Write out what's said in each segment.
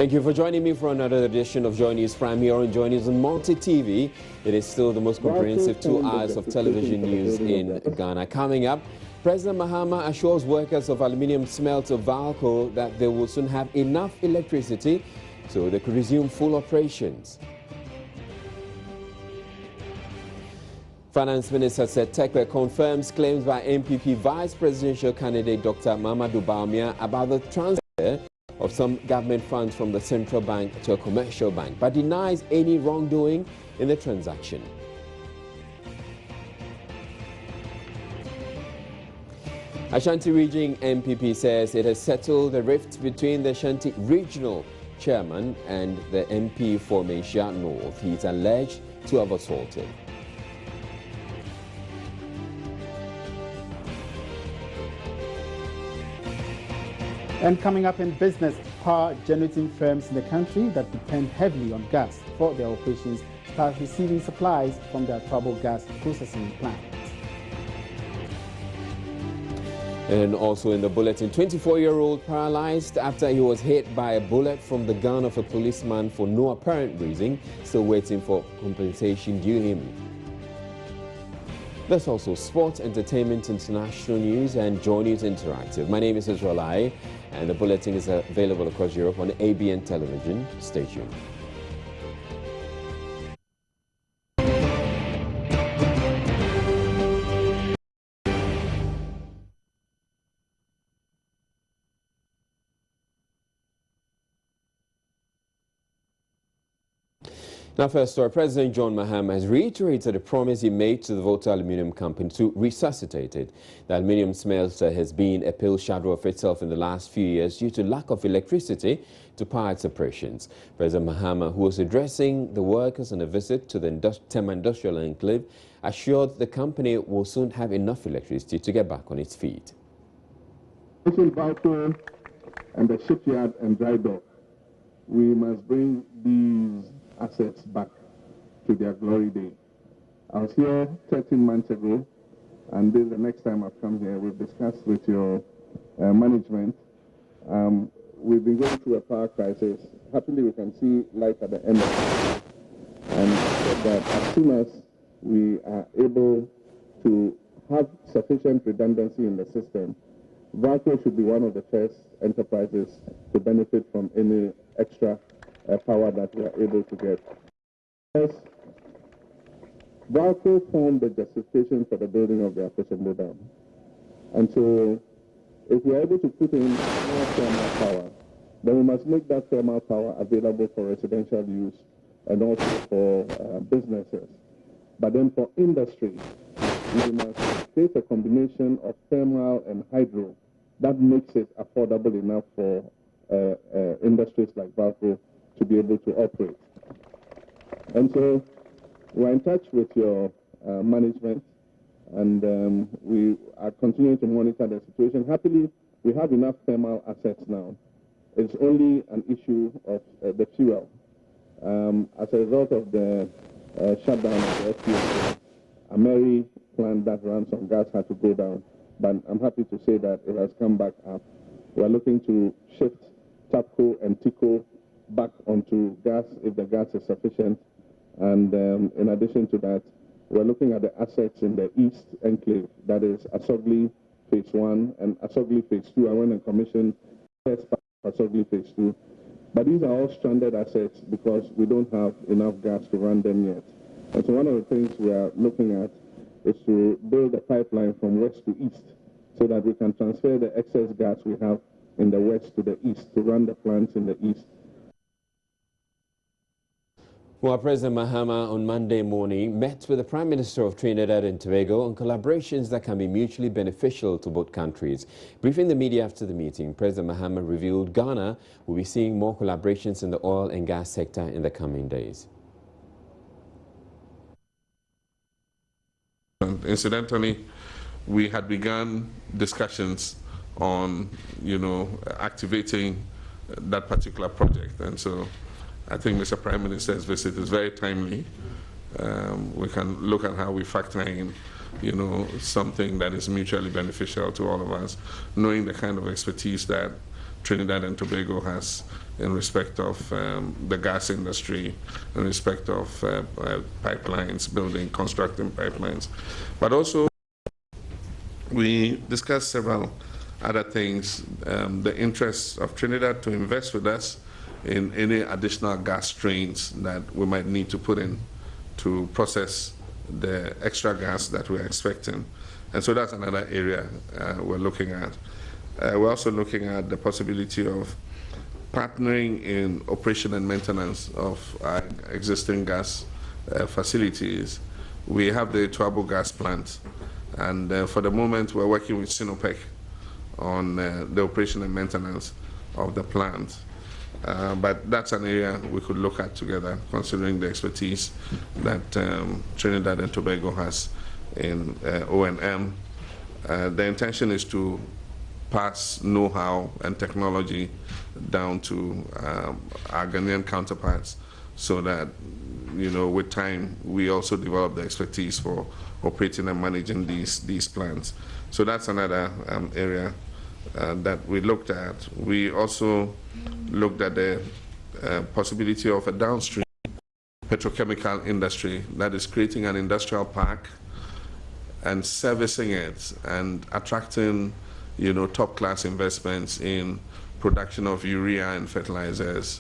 Thank you for joining me for another edition of Joy News Prime here on Joy News on Multi TV. It is still the most comprehensive 2 hours of television news in Ghana. Coming up, President Mahama assures workers of aluminium smelter Valco that they will soon have enough electricity so they could resume full operations. Finance Minister Setekwe confirms claims by MPP Vice Presidential candidate Dr. Mamadou Bawumia about the transfer of some government funds from the central bank to a commercial bank, but denies any wrongdoing in the transaction. Ashanti Region MPP says it has settled the rift between the Ashanti Regional Chairman and the MP for Menchia North. He is alleged to have assaulted. And coming up in business, power generating firms in the country that depend heavily on gas for their operations start receiving supplies from their troubled gas processing plant. And also in the bulletin, 24-year-old paralyzed after he was hit by a bullet from the gun of a policeman for no apparent reason, still waiting for compensation due him. There's also sports, entertainment, international news, and Joy News Interactive. My name is Israel Ai, and the bulletin is available across Europe on ABN television. Stay tuned. Now, first story, President John Mahama has reiterated a promise he made to the Volta Aluminium Company to resuscitate it. The aluminium smelter has been a pale shadow of itself in the last few years due to lack of electricity to power its operations. President Mahama, who was addressing the workers on a visit to the Tema Industrial Enclave, assured the company will soon have enough electricity to get back on its feet. Balco and the shipyard and dry dock, we must bring these assets back to their glory day. I was here 13 months ago, and this is the next time I've come here. We've discussed with your management. We've been going through a power crisis. Happily, we can see light at the end of it. And that as soon as we are able to have sufficient redundancy in the system, Valco should be one of the first enterprises to benefit from any extra power that we are able to get. Yes, Valco formed the justification for the building of the Akosombo Dam. And so, if we are able to put in more thermal power, then we must make that thermal power available for residential use and also for businesses. But then for industry, we must create a combination of thermal and hydro that makes it affordable enough for industries like Valco to be able to operate. And so we're in touch with your management, and we are continuing to monitor the situation. Happily, we have enough thermal assets now. It's only an issue of the fuel. As a result of the shutdown of the FPSO, a Mary plant that runs on gas had to go down, but I'm happy to say that it has come back up. We're looking to shift TAPCO and TICO back onto gas if the gas is sufficient. And in addition to that, we're looking at the assets in the East Enclave, that is Asogli Phase 1 and Asogli Phase 2. I went and commissioned first part of Asogli Phase 2. But these are all stranded assets because we don't have enough gas to run them yet. And so one of the things we are looking at is to build a pipeline from west to east so that we can transfer the excess gas we have in the west to the east to run the plants in the east. Well, President Mahama on Monday morning met with the Prime Minister of Trinidad and Tobago on collaborations that can be mutually beneficial to both countries. Briefing the media after the meeting, President Mahama revealed Ghana will be seeing more collaborations in the oil and gas sector in the coming days. Incidentally, we had begun discussions on, activating that particular project, and so I think Mr. Prime Minister's visit is very timely. We can look at how we factor in, something that is mutually beneficial to all of us, knowing the kind of expertise that Trinidad and Tobago has in respect of the gas industry, in respect of pipelines, constructing pipelines. But also, we discussed several other things, the interest of Trinidad to invest with us in any additional gas trains that we might need to put in to process the extra gas that we're expecting. And so that's another area we're looking at. We're also looking at the possibility of partnering in operation and maintenance of our existing gas facilities. We have the Tobago gas plant, and for the moment we're working with Sinopec on the operation and maintenance of the plant. But that's an area we could look at together, considering the expertise that Trinidad and Tobago has in O&M. The intention is to pass know-how and technology down to our Ghanaian counterparts, so that, with time, we also develop the expertise for operating and managing these plants. So that's another area that we looked at. We also looked at the possibility of a downstream petrochemical industry that is creating an industrial park and servicing it and attracting, top-class investments in production of urea and fertilizers.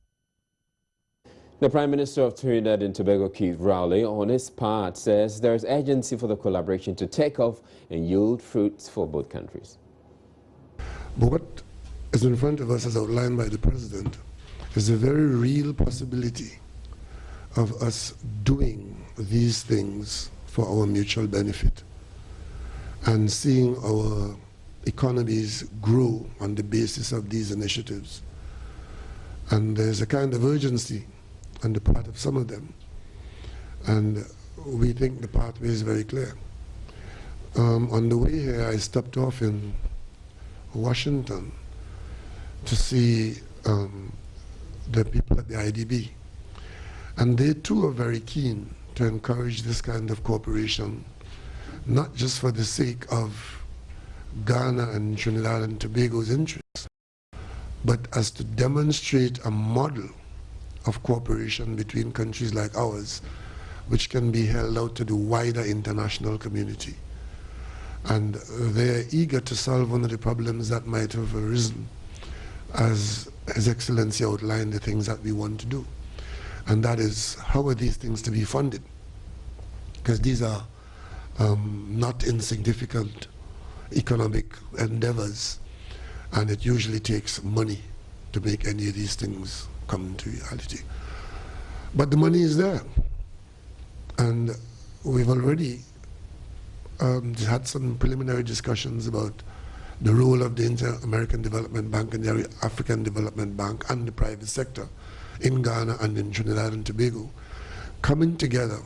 The Prime Minister of Trinidad and Tobago, Keith Rowley, on his part, says there is urgency for the collaboration to take off and yield fruits for both countries. But what is in front of us, as outlined by the President, is a very real possibility of us doing these things for our mutual benefit and seeing our economies grow on the basis of these initiatives. And there's a kind of urgency on the part of some of them, and we think the pathway is very clear. On the way here, I stopped off in Washington to see the people at the IDB, and they too are very keen to encourage this kind of cooperation, not just for the sake of Ghana and Trinidad and Tobago's interests, but as to demonstrate a model of cooperation between countries like ours, which can be held out to the wider international community. And they're eager to solve one of the problems that might have arisen, as His Excellency outlined the things that we want to do. And that is, how are these things to be funded? Because these are not insignificant economic endeavors, and it usually takes money to make any of these things come into reality. But the money is there, and we've already had some preliminary discussions about the role of the Inter-American Development Bank and the African Development Bank and the private sector in Ghana and in Trinidad and Tobago coming together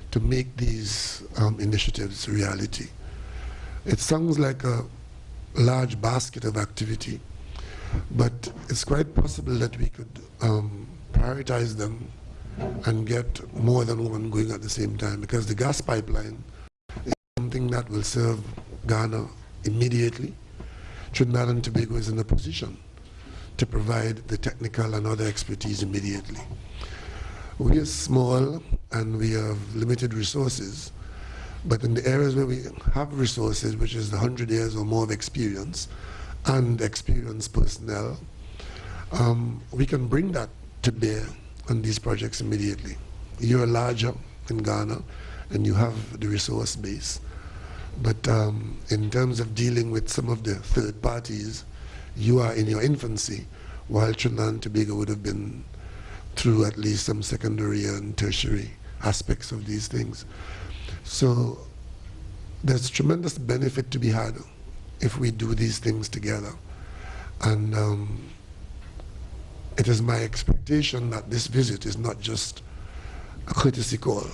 to make these initiatives reality. It sounds like a large basket of activity, but it's quite possible that we could prioritize them and get more than one going at the same time, because the gas pipeline is something that will serve Ghana immediately. Trinidad and Tobago is in a position to provide the technical and other expertise immediately. We are small and we have limited resources, but in the areas where we have resources, which is the 100 years or more of experience and experienced personnel, we can bring that to bear on these projects immediately. You're larger in Ghana and you have the resource base, but in terms of dealing with some of the third parties, you are in your infancy, while Trinidad and Tobago would have been through at least some secondary and tertiary aspects of these things. So there's tremendous benefit to be had if we do these things together. And it is my expectation that this visit is not just a courtesy call,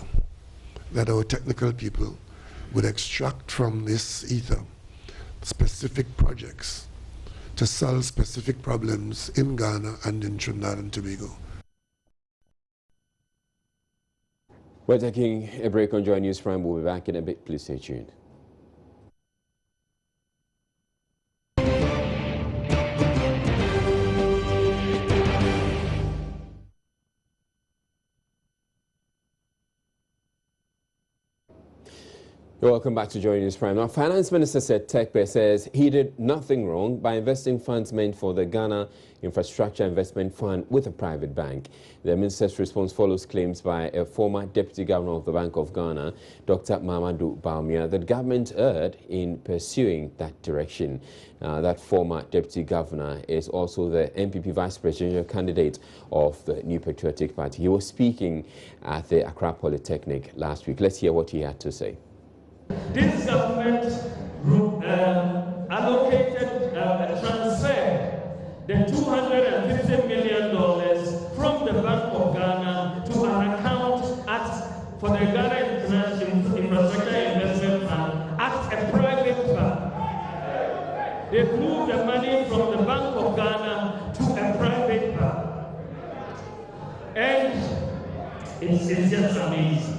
that our technical people would extract from this ether specific projects to solve specific problems in Ghana and in Trinidad and Tobago. We're taking a break on Joy News Prime. We'll be back in a bit. Please stay tuned. Welcome back to Joy News Prime. Now, Finance Minister said Tekpe says he did nothing wrong by investing funds meant for the Ghana Infrastructure Investment Fund with a private bank. The minister's response follows claims by a former Deputy Governor of the Bank of Ghana, Dr. Mahamudu Bawumia, that government erred in pursuing that direction. That former Deputy Governor is also the NPP Vice Presidential candidate of the New Patriotic Party. He was speaking at the Accra Polytechnic last week. Let's hear what he had to say. This government allocated, transferred the $250 million from the Bank of Ghana to an account for the Ghana Infrastructure Investment Fund at a private bank. They moved the money from the Bank of Ghana to a private bank. And it's just amazing.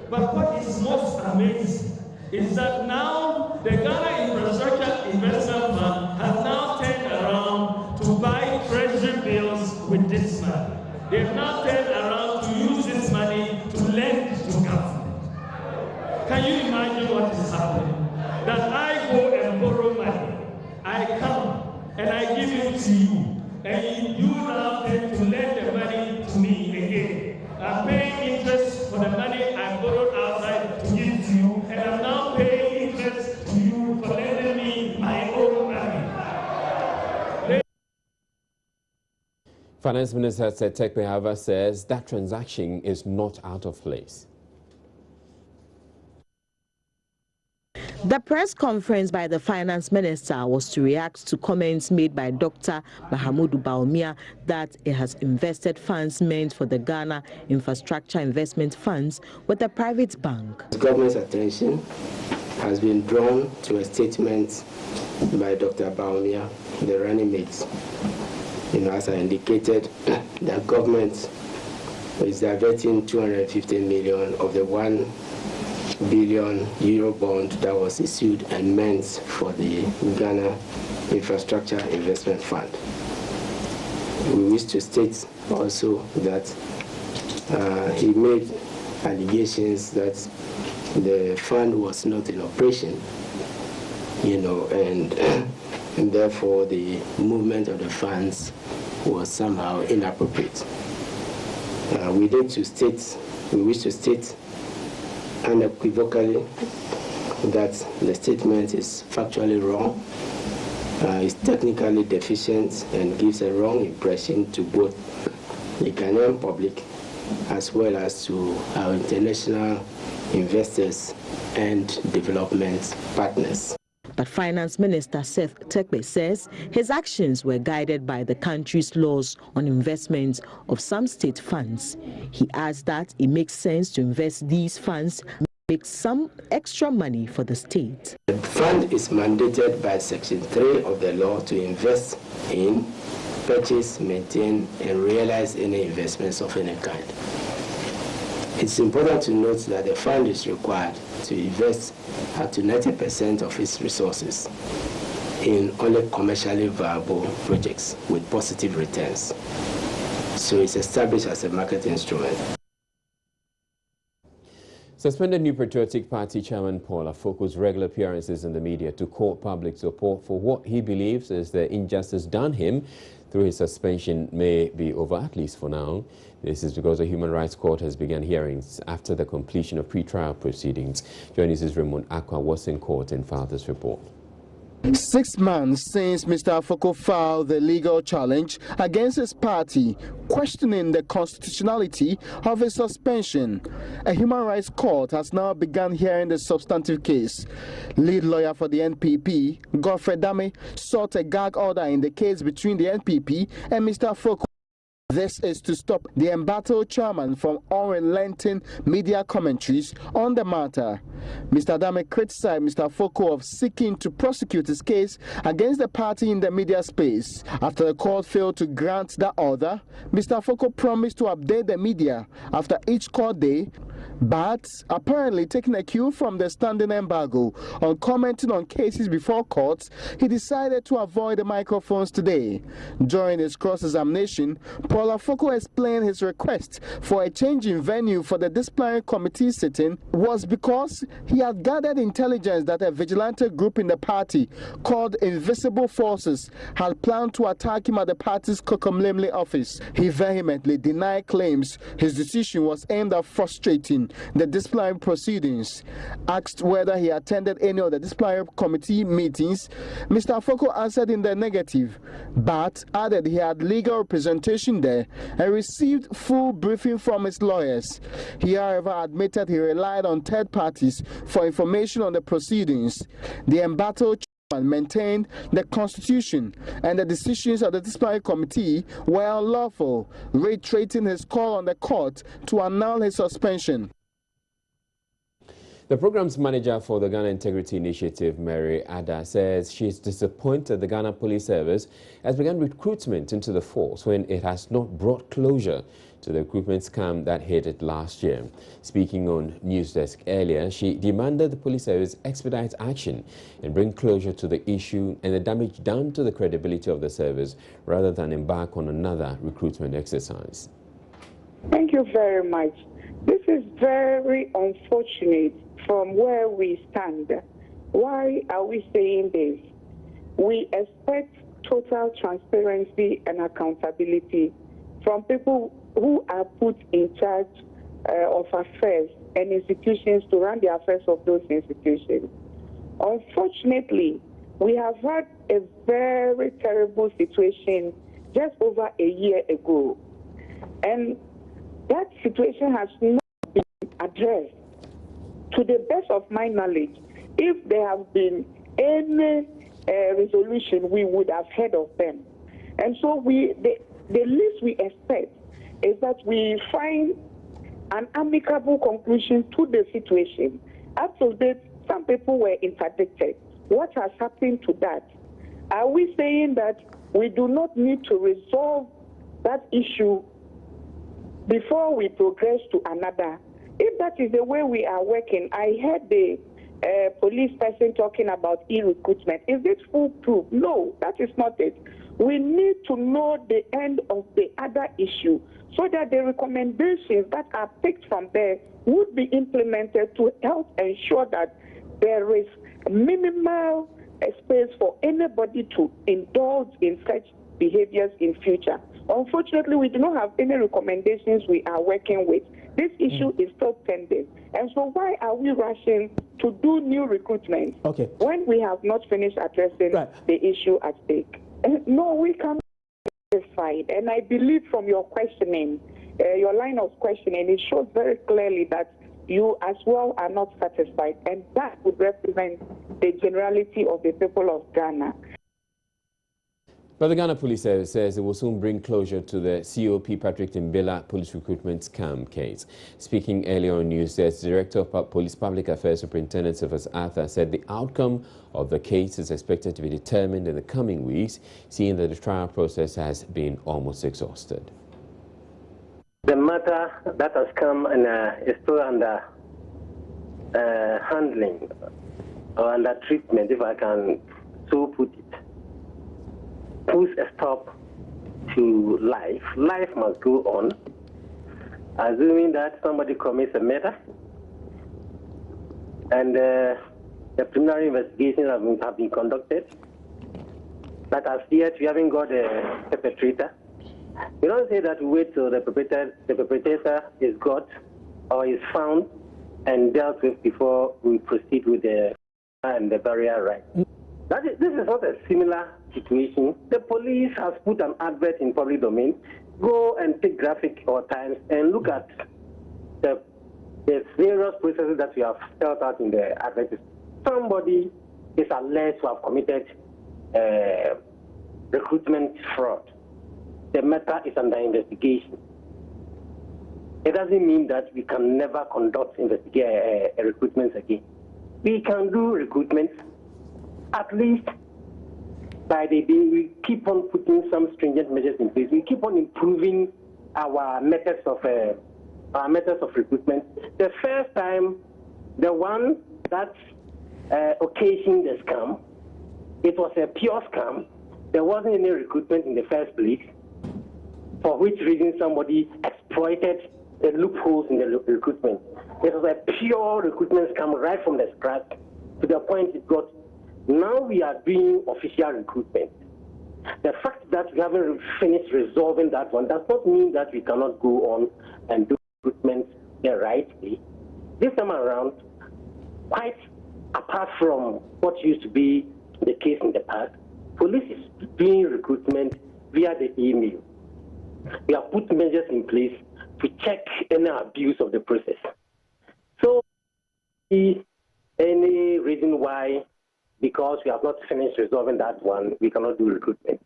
But what is most amazing is that now the Ghana Infrastructure Investment Fund has now turned around to buy treasury bills with this money. They've now turned around to use this money to lend to government. Can you imagine what is happening? That I go and borrow money, I come and I give it to you, and you now tend to lend the money to me again. I'm paying interest for the money I borrowed outside to give to you, and I'm now paying interest to you for lending me my own money. Finance Minister Tekpe, however, says that transaction is not out of place. The press conference by the finance minister was to react to comments made by Dr. Mahamudu Bawumia that it has invested funds meant for the Ghana Infrastructure Investment Funds with a private bank. The government's attention has been drawn to a statement by Dr. Bawumia, the running mate. As I indicated, the government is diverting 250 million of the 1 billion euro bond that was issued and meant for the Ghana Infrastructure Investment Fund. We wish to state also that he made allegations that the fund was not in operation, and therefore the movement of the funds was somehow inappropriate. We wish to state unequivocally that the statement is factually wrong, is technically deficient, and gives a wrong impression to both the Ghanaian public as well as to our international investors and development partners. But Finance Minister Tekpe says his actions were guided by the country's laws on investment of some state funds. He adds that it makes sense to invest these funds, make some extra money for the state. The fund is mandated by Section 3 of the law to invest in, purchase, maintain, and realize any investments of any kind. It's important to note that the fund is required to invest up to 90% of its resources in only commercially viable projects with positive returns. So it's established as a market instrument. Suspended New Patriotic Party Chairman Paul Afoku's regular appearances in the media to court public support for what he believes is the injustice done him through his suspension may be over, at least for now. This is because the Human Rights Court has begun hearings after the completion of pre-trial proceedings. Joining us is Raymond Akwa was in court and filed this report. 6 months since Mr. Afoku filed the legal challenge against his party, questioning the constitutionality of his suspension, a Human Rights Court has now begun hearing the substantive case. Lead lawyer for the NPP, Godfrey Dame, sought a gag order in the case between the NPP and Mr. Afoku. This is to stop the embattled chairman from unrelenting media commentaries on the matter. Mr. Dame criticized Mr. Afoku of seeking to prosecute his case against the party in the media space. After the court failed to grant that order, Mr. Afoku promised to update the media after each court day But apparently taking a cue from the standing embargo on commenting on cases before courts, he decided to avoid the microphones today. During his cross-examination, Paul Afoko explained his request for a change in venue for the disciplinary committee sitting was because he had gathered intelligence that a vigilante group in the party called Invisible Forces had planned to attack him at the party's Kokomlemle office. He vehemently denied claims his decision was aimed at frustrating the disciplinary proceedings. Asked whether he attended any of the disciplinary committee meetings, Mr. Afoko answered in the negative, but added he had legal representation there and received full briefing from his lawyers. He, however, admitted he relied on third parties for information on the proceedings. The embattled chairman maintained the constitution and the decisions of the disciplinary committee were unlawful, reiterating his call on the court to annul his suspension. The program's manager for the Ghana Integrity Initiative, Mary Ada, says she is disappointed the Ghana Police Service has begun recruitment into the force when it has not brought closure to the recruitment scam that hit it last year. Speaking on Newsdesk earlier, she demanded the police service expedite action and bring closure to the issue and the damage done to the credibility of the service rather than embark on another recruitment exercise. Thank you very much. This is very unfortunate from where we stand. Why are we saying this? We expect total transparency and accountability from people who are put in charge of affairs and institutions to run the affairs of those institutions. Unfortunately, we have had a very terrible situation just over a year ago, and that situation has not been addressed. To the best of my knowledge, if there have been any resolution, we would have heard of them. And so the least we expect is that we find an amicable conclusion to the situation. Up to date, some people were interdicted. What has happened to that? Are we saying that we do not need to resolve that issue before we progress to another? If that is the way we are working, I heard the police person talking about e-recruitment. Is it foolproof? No, that is not it. We need to know the end of the other issue so that the recommendations that are picked from there would be implemented to help ensure that there is minimal space for anybody to indulge in such behaviors in future. Unfortunately, we do not have any recommendations we are working with. This issue is still pending. And so why are we rushing to do new recruitment when we have not finished addressing the issue at stake? No, we can't be satisfied. And I believe from your questioning, your line of questioning, it shows very clearly that you as well are not satisfied. And that would represent the generality of the people of Ghana. But the Ghana Police Service says it will soon bring closure to the COP Patrick Timbila police recruitment scam case. Speaking earlier on Newsdesk, Director of Police Public Affairs Superintendent Sylvester Arthur said the outcome of the case is expected to be determined in the coming weeks, seeing that the trial process has been almost exhausted. The matter that has come and is still under handling or under treatment, if I can so put it, puts a stop to life. Life must go on, assuming that somebody commits a murder and the preliminary investigations have been conducted. But as yet, we haven't got a perpetrator. We don't say that we wait till the perpetrator is got or is found and dealt with before we proceed with the barrier right. This is not a similar situation. The police has put an advert in public domain. Go and take graphic or times and look at the various processes that we have spelled out in the advert. Somebody is alleged to have committed recruitment fraud. The matter is under investigation. It doesn't mean that we can never conduct recruitments again. We can do recruitments. At least by the day, we keep on putting some stringent measures in place. We keep on improving our methods of our methods of recruitment. The first time, the one that occasioned the scam, it was a pure scam. There wasn't any recruitment in the first place, for which reason somebody exploited the loopholes in the recruitment. It was a pure recruitment scam right from the scratch to the point it got. Now we are doing official recruitment. The fact that we haven't finished resolving that one does not mean that we cannot go on and do recruitment the right way. This time around, quite apart from what used to be the case in the past, police is doing recruitment via the email. We have put measures in place to check any abuse of the process. So, any reason why, because we have not finished resolving that one, we cannot do recruitment.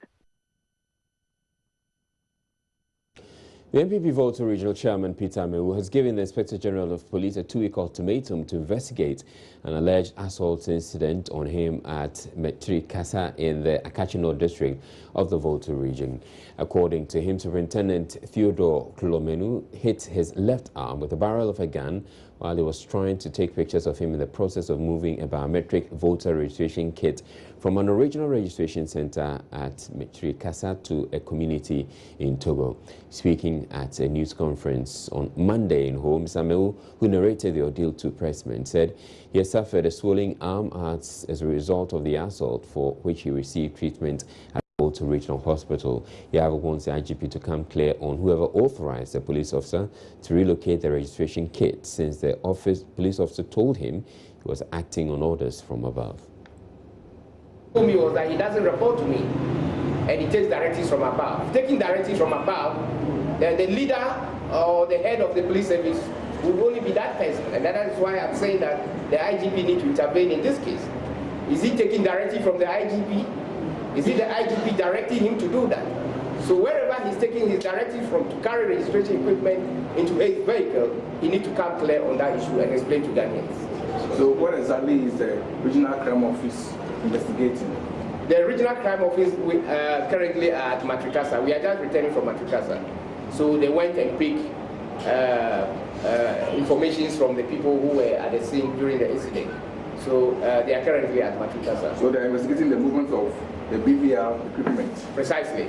The NPP Volta Regional Chairman Peter Amewu has given the Inspector General of Police a 2-week ultimatum to investigate an alleged assault incident on him at Metri Kasa in the Akachi North district of the Volta region. According to him, Superintendent Theodore Klomenu hit his left arm with the barrel of a gun while he was trying to take pictures of him in the process of moving a biometric voter registration kit from an original registration center at Metri Kasa to a community in Togo. Speaking at a news conference on Monday in Home, Amewu, who narrated the ordeal to pressmen, said he has suffered a swelling arm as a result of the assault, for which he received treatment at to Regional Hospital. He however wants the IGP to come clear on whoever authorized the police officer to relocate the registration kit, since the police officer told him he was acting on orders from above. Told me was that he doesn't report to me and he takes directives from above. Taking directives from above, the leader or the head of the police service would only be that person, and that is why I'm saying that the IGP need to intervene in this case. Is he taking directive from the IGP? Is it the IGP directing him to do that? So wherever he's taking his directive from to carry registration equipment into his vehicle, he needs to come clear on that issue and explain to Ghanaians. So what exactly is the Regional Crime Office investigating? The Regional Crime Office currently at Matrikasa. We are just returning from Matrikasa. So they went and picked information from the people who were at the scene during the incident. So they are currently at Matrikasa. So they are investigating the movement of the BVR equipment. Precisely.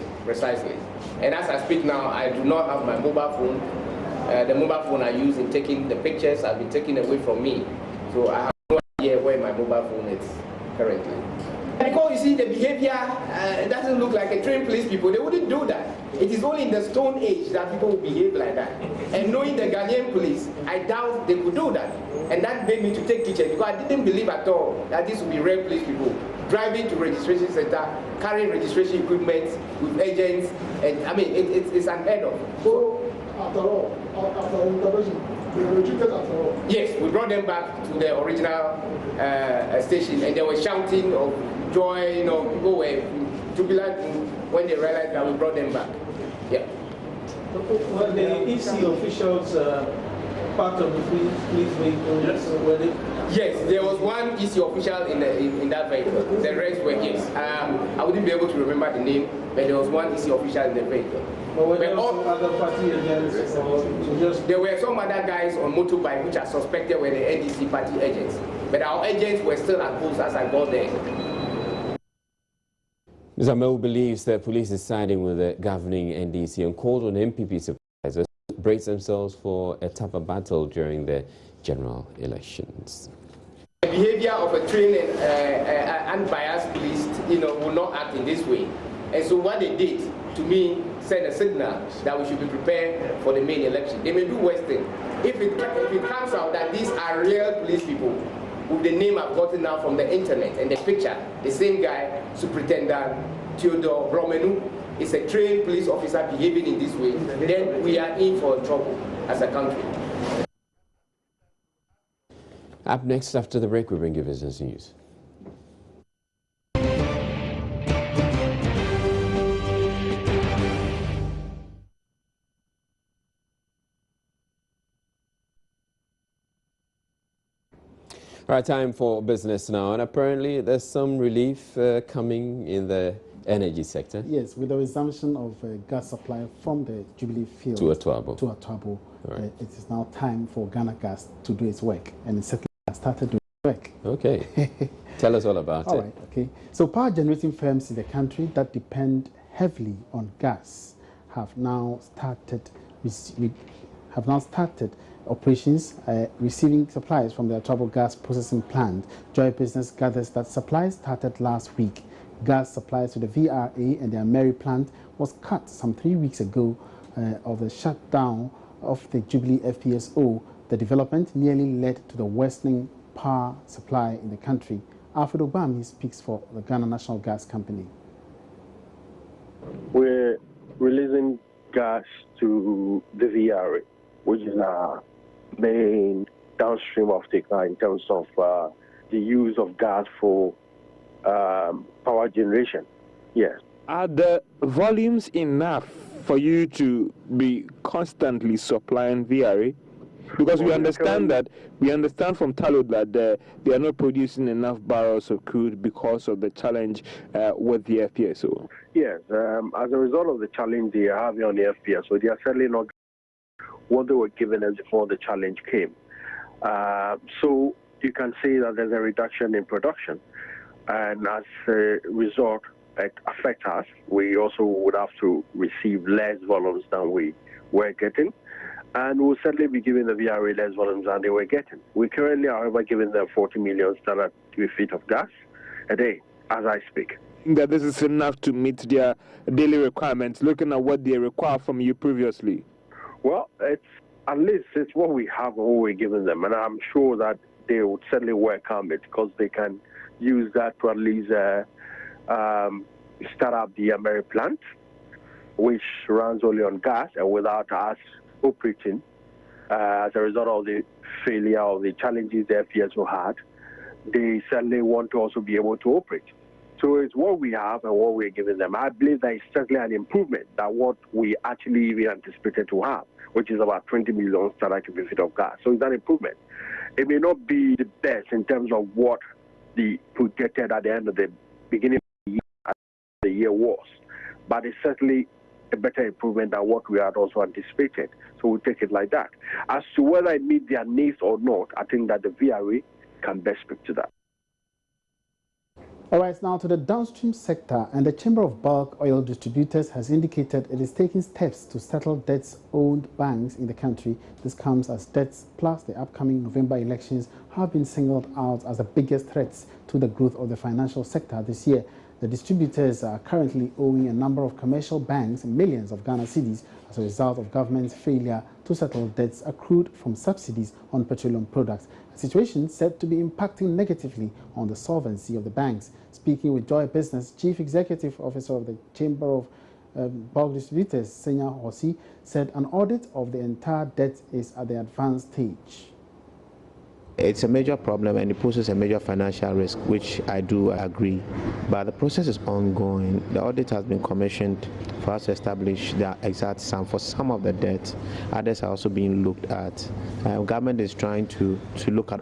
And as I speak now, I do not have my mobile phone. The mobile phone I use in taking the pictures has been taken away from me. So I have no idea where my mobile phone is currently. Because you see, the behavior doesn't look like a trained police people. They wouldn't do that. It is only in the Stone Age that people would behave like that. And knowing the Ghanaian police, I doubt they could do that. And that made me to take pictures, because I didn't believe at all that this would be real police people driving to registration center, carrying registration equipment with agents, and I mean, it's unheard of. So, after all, after intervention, they were retreated after all? Yes, we brought them back to the original station, and they were shouting of joy, you know, people were jubilant when they realized that we brought them back. Yeah. Well, the EC officials part of the police vehicle? Yes. Yes, there was one EC official in that vehicle. The rest were, yes. I wouldn't be able to remember the name, but there was one EC official in the vehicle. But were there also other party agents? There were some other guys on motorbike which are suspected were the NDC party agents. But our agents were still at post as I got there. Mr. Amewu believes that police is siding with the governing NDC and called on MPP supervisors to brace themselves for a tougher battle during the general elections. The behavior of a trained and unbiased police, will not act in this way. And so what they did, to me, send a signal that we should be prepared for the main election. They may do worse things. If it comes out that these are real police people, with the name I've gotten now from the internet and the picture, the same guy, Superintendent Theodore Klomenu, is a trained police officer behaving in this way, then we are in for trouble as a country. Up next, after the break, we bring you business news. All right, time for business now, and apparently there's some relief coming in the energy sector. Yes, with the resumption of gas supply from the Jubilee field to Atwabo. Right. It is now time for Ghana Gas to do its work, and it certainly has started doing its work. Okay. Tell us all about it. All right, okay. So power generating firms in the country that depend heavily on gas have now started operations, receiving supplies from their Trouble Gas Processing Plant. Joy Business gathers that supplies started last week. Gas supplies to the VRA and their Mary plant was cut some 3 weeks ago of the shutdown of the Jubilee FPSO. The development nearly led to the worsening power supply in the country. Alfred Obami speaks for the Ghana National Gas Company. We're releasing gas to the VRA, which is our main downstream offtaker in terms of the use of gas for power generation. Yes. Are the volumes enough for you to be constantly supplying VRA? Because we understand from Tallow that they are not producing enough barrels of crude because of the challenge with the FPSO. Yes, as a result of the challenge they are having on the FPSO, they are certainly not what they were given us before the challenge came. So you can see that there's a reduction in production, and as a result, it affects us. We also would have to receive less volumes than we were getting. And we'll certainly be giving the VRA less volumes than they were getting. We currently, however, giving them 40 million standard cubic feet of gas a day, as I speak. That this is enough to meet their daily requirements, looking at what they require from you previously? Well, at least it's what we have and what we're giving them. And I'm sure that they would certainly welcome it because they can use that to at least start up the Mary plant, which runs only on gas and without us operating as a result of the failure of the challenges the FPSO had. They certainly want to also be able to operate. So it's what we have and what we're giving them. I believe that it's certainly an improvement than what we actually even anticipated to have, which is about 20 million standard cubic feet of gas. So it's an improvement. It may not be the best in terms of what the projected at the end of the beginning of the year was, but it's certainly a better improvement than what we had also anticipated. So we'll take it like that. As to whether it meets their needs or not, I think that the VRA can best speak to that. All right, now to the downstream sector, and the Chamber of Bulk Oil Distributors has indicated it is taking steps to settle debts owed banks in the country. This comes as debts plus the upcoming November elections have been singled out as the biggest threats to the growth of the financial sector this year. The distributors are currently owing a number of commercial banks millions of Ghana cedis as a result of government's failure to settle debts accrued from subsidies on petroleum products, a situation said to be impacting negatively on the solvency of the banks. Speaking with Joy Business, Chief Executive Officer of the Chamber of Bulk Distributors, Senya Hosi, said an audit of the entire debt is at the advanced stage. It's a major problem and it poses a major financial risk, which I do agree. But the process is ongoing. The audit has been commissioned for us to establish the exact sum for some of the debt. Others are also being looked at. Government is trying to look at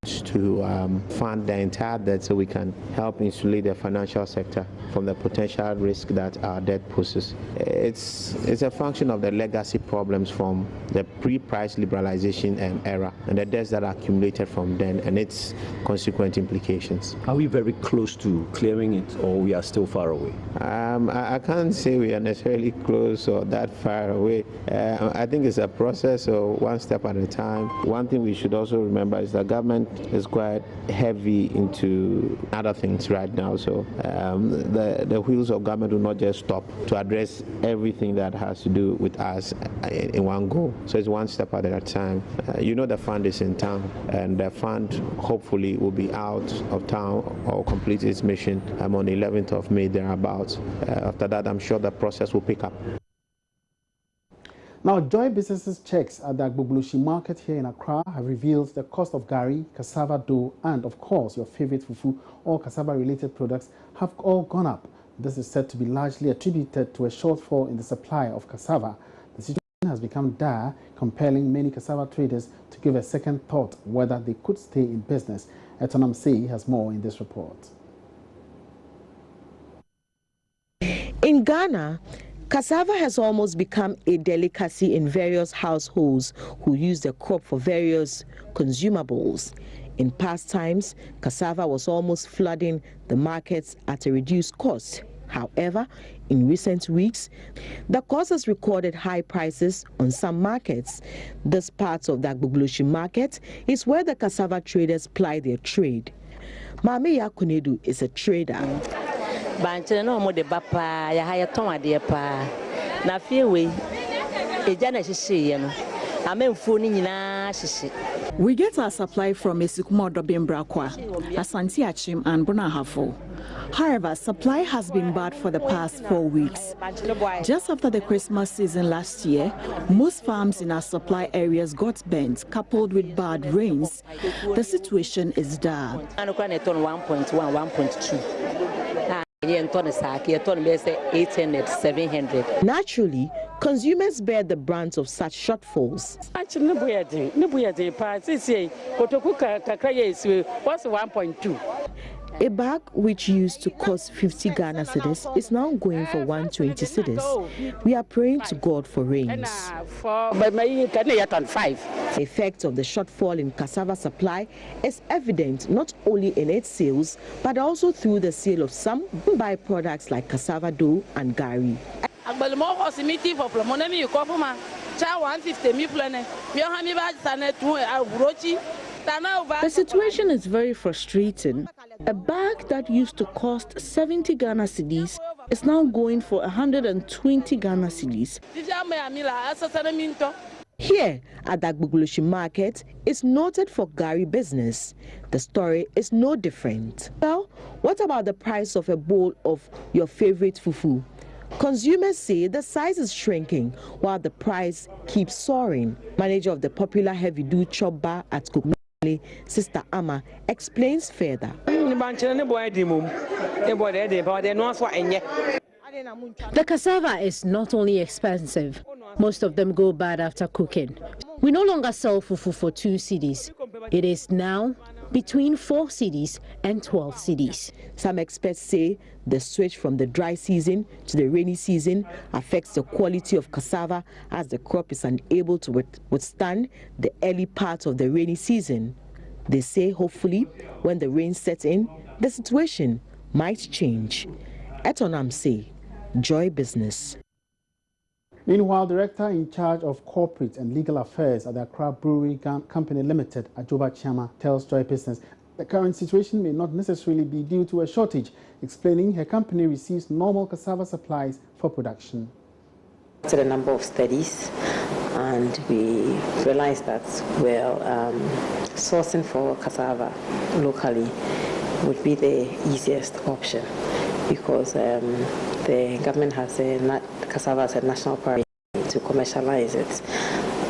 to fund the entire debt so we can help insulate the financial sector from the potential risk that our debt poses. It's a function of the legacy problems from the pre-price liberalization era and the debts that are accumulated from then and its consequent implications. Are we very close to clearing it, or we are still far away? I can't say we are necessarily close or that far away. I think it's a process, so one step at a time. One thing we should also remember is that government is quite heavy into other things right now, so the wheels of government will not just stop to address everything that has to do with us in one go. So it's one step at a time. You know, the fund is in town, and the fund hopefully will be out of town or complete its mission on the 11th of May thereabouts. After that, I'm sure the process will pick up. Now, Joy Businesses checks at the Agbogbloshie market here in Accra have revealed the cost of gari, cassava dough, and of course your favorite fufu, all cassava-related products, have all gone up. This is said to be largely attributed to a shortfall in the supply of cassava. The situation has become dire, compelling many cassava traders to give a second thought whether they could stay in business. Etonam Sei has more in this report. In Ghana, Cassava has almost become a delicacy in various households who use the crop for various consumables. In past times, cassava was almost flooding the markets at a reduced cost. However, in recent weeks, the cost has recorded high prices on some markets. This part of the Agbogloshi market is where the cassava traders ply their trade. Mame Yakunedu is a trader. Banche no mo de bapa ya haya ton ade pa na fie we eja na hihye ye no amemfo ni nyina hihye. We get our supply from Esikumodo Bimbrakwa, Asante Achim and Bunahafo. However, supply has been bad for the past 4 weeks. Just after the Christmas season last year, most farms in our supply areas got burnt, coupled with bad rains. The situation is dire. 1.1, 1.2. 800, 700. Naturally, consumers bear the brunt of such shortfalls. What's 1.2? A bag which used to cost 50 Ghana cedis is now going for 120 cedis. We are praying to God for rains. The effect of the shortfall in cassava supply is evident not only in its sales, but also through the sale of some byproducts like cassava dough and gari. The situation is very frustrating. A bag that used to cost 70 Ghana cedis is now going for 120 Ghana cedis. Here at the Agbogloshi market is noted for gari business. The story is no different. Well, what about the price of a bowl of your favorite fufu? Consumers say the size is shrinking while the price keeps soaring. Manager of the popular heavy do chop bar at Kukmale, Sister Ama, explains further. The cassava is not only expensive, most of them go bad after cooking. We no longer sell fufu for 2 cedis. It is now between 4 cedis and 12 cedis. Some experts say the switch from the dry season to the rainy season affects the quality of cassava as the crop is unable to withstand the early part of the rainy season. They say hopefully when the rain sets in, the situation might change. Etonam say, Joy Business. Meanwhile, Director in charge of Corporate and Legal Affairs at the Accra Brewery Company Limited, Ajoba Chama, tells Joy Business the current situation may not necessarily be due to a shortage, explaining her company receives normal cassava supplies for production. To the number of studies, and we realized that, well, sourcing for cassava locally would be the easiest option, because the government has cassava as a national priority to commercialize it.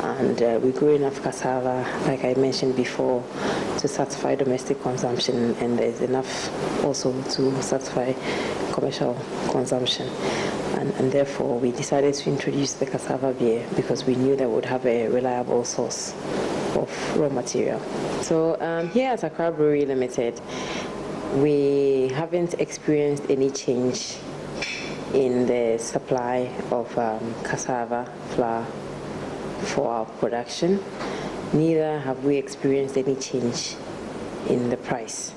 And we grow enough cassava, like I mentioned before, to satisfy domestic consumption, and there's enough also to satisfy commercial consumption. And therefore, we decided to introduce the cassava beer because we knew that we would have a reliable source of raw material. So here at Accra Brewery Limited, we haven't experienced any change in the supply of cassava flour for our production. Neither have we experienced any change in the price.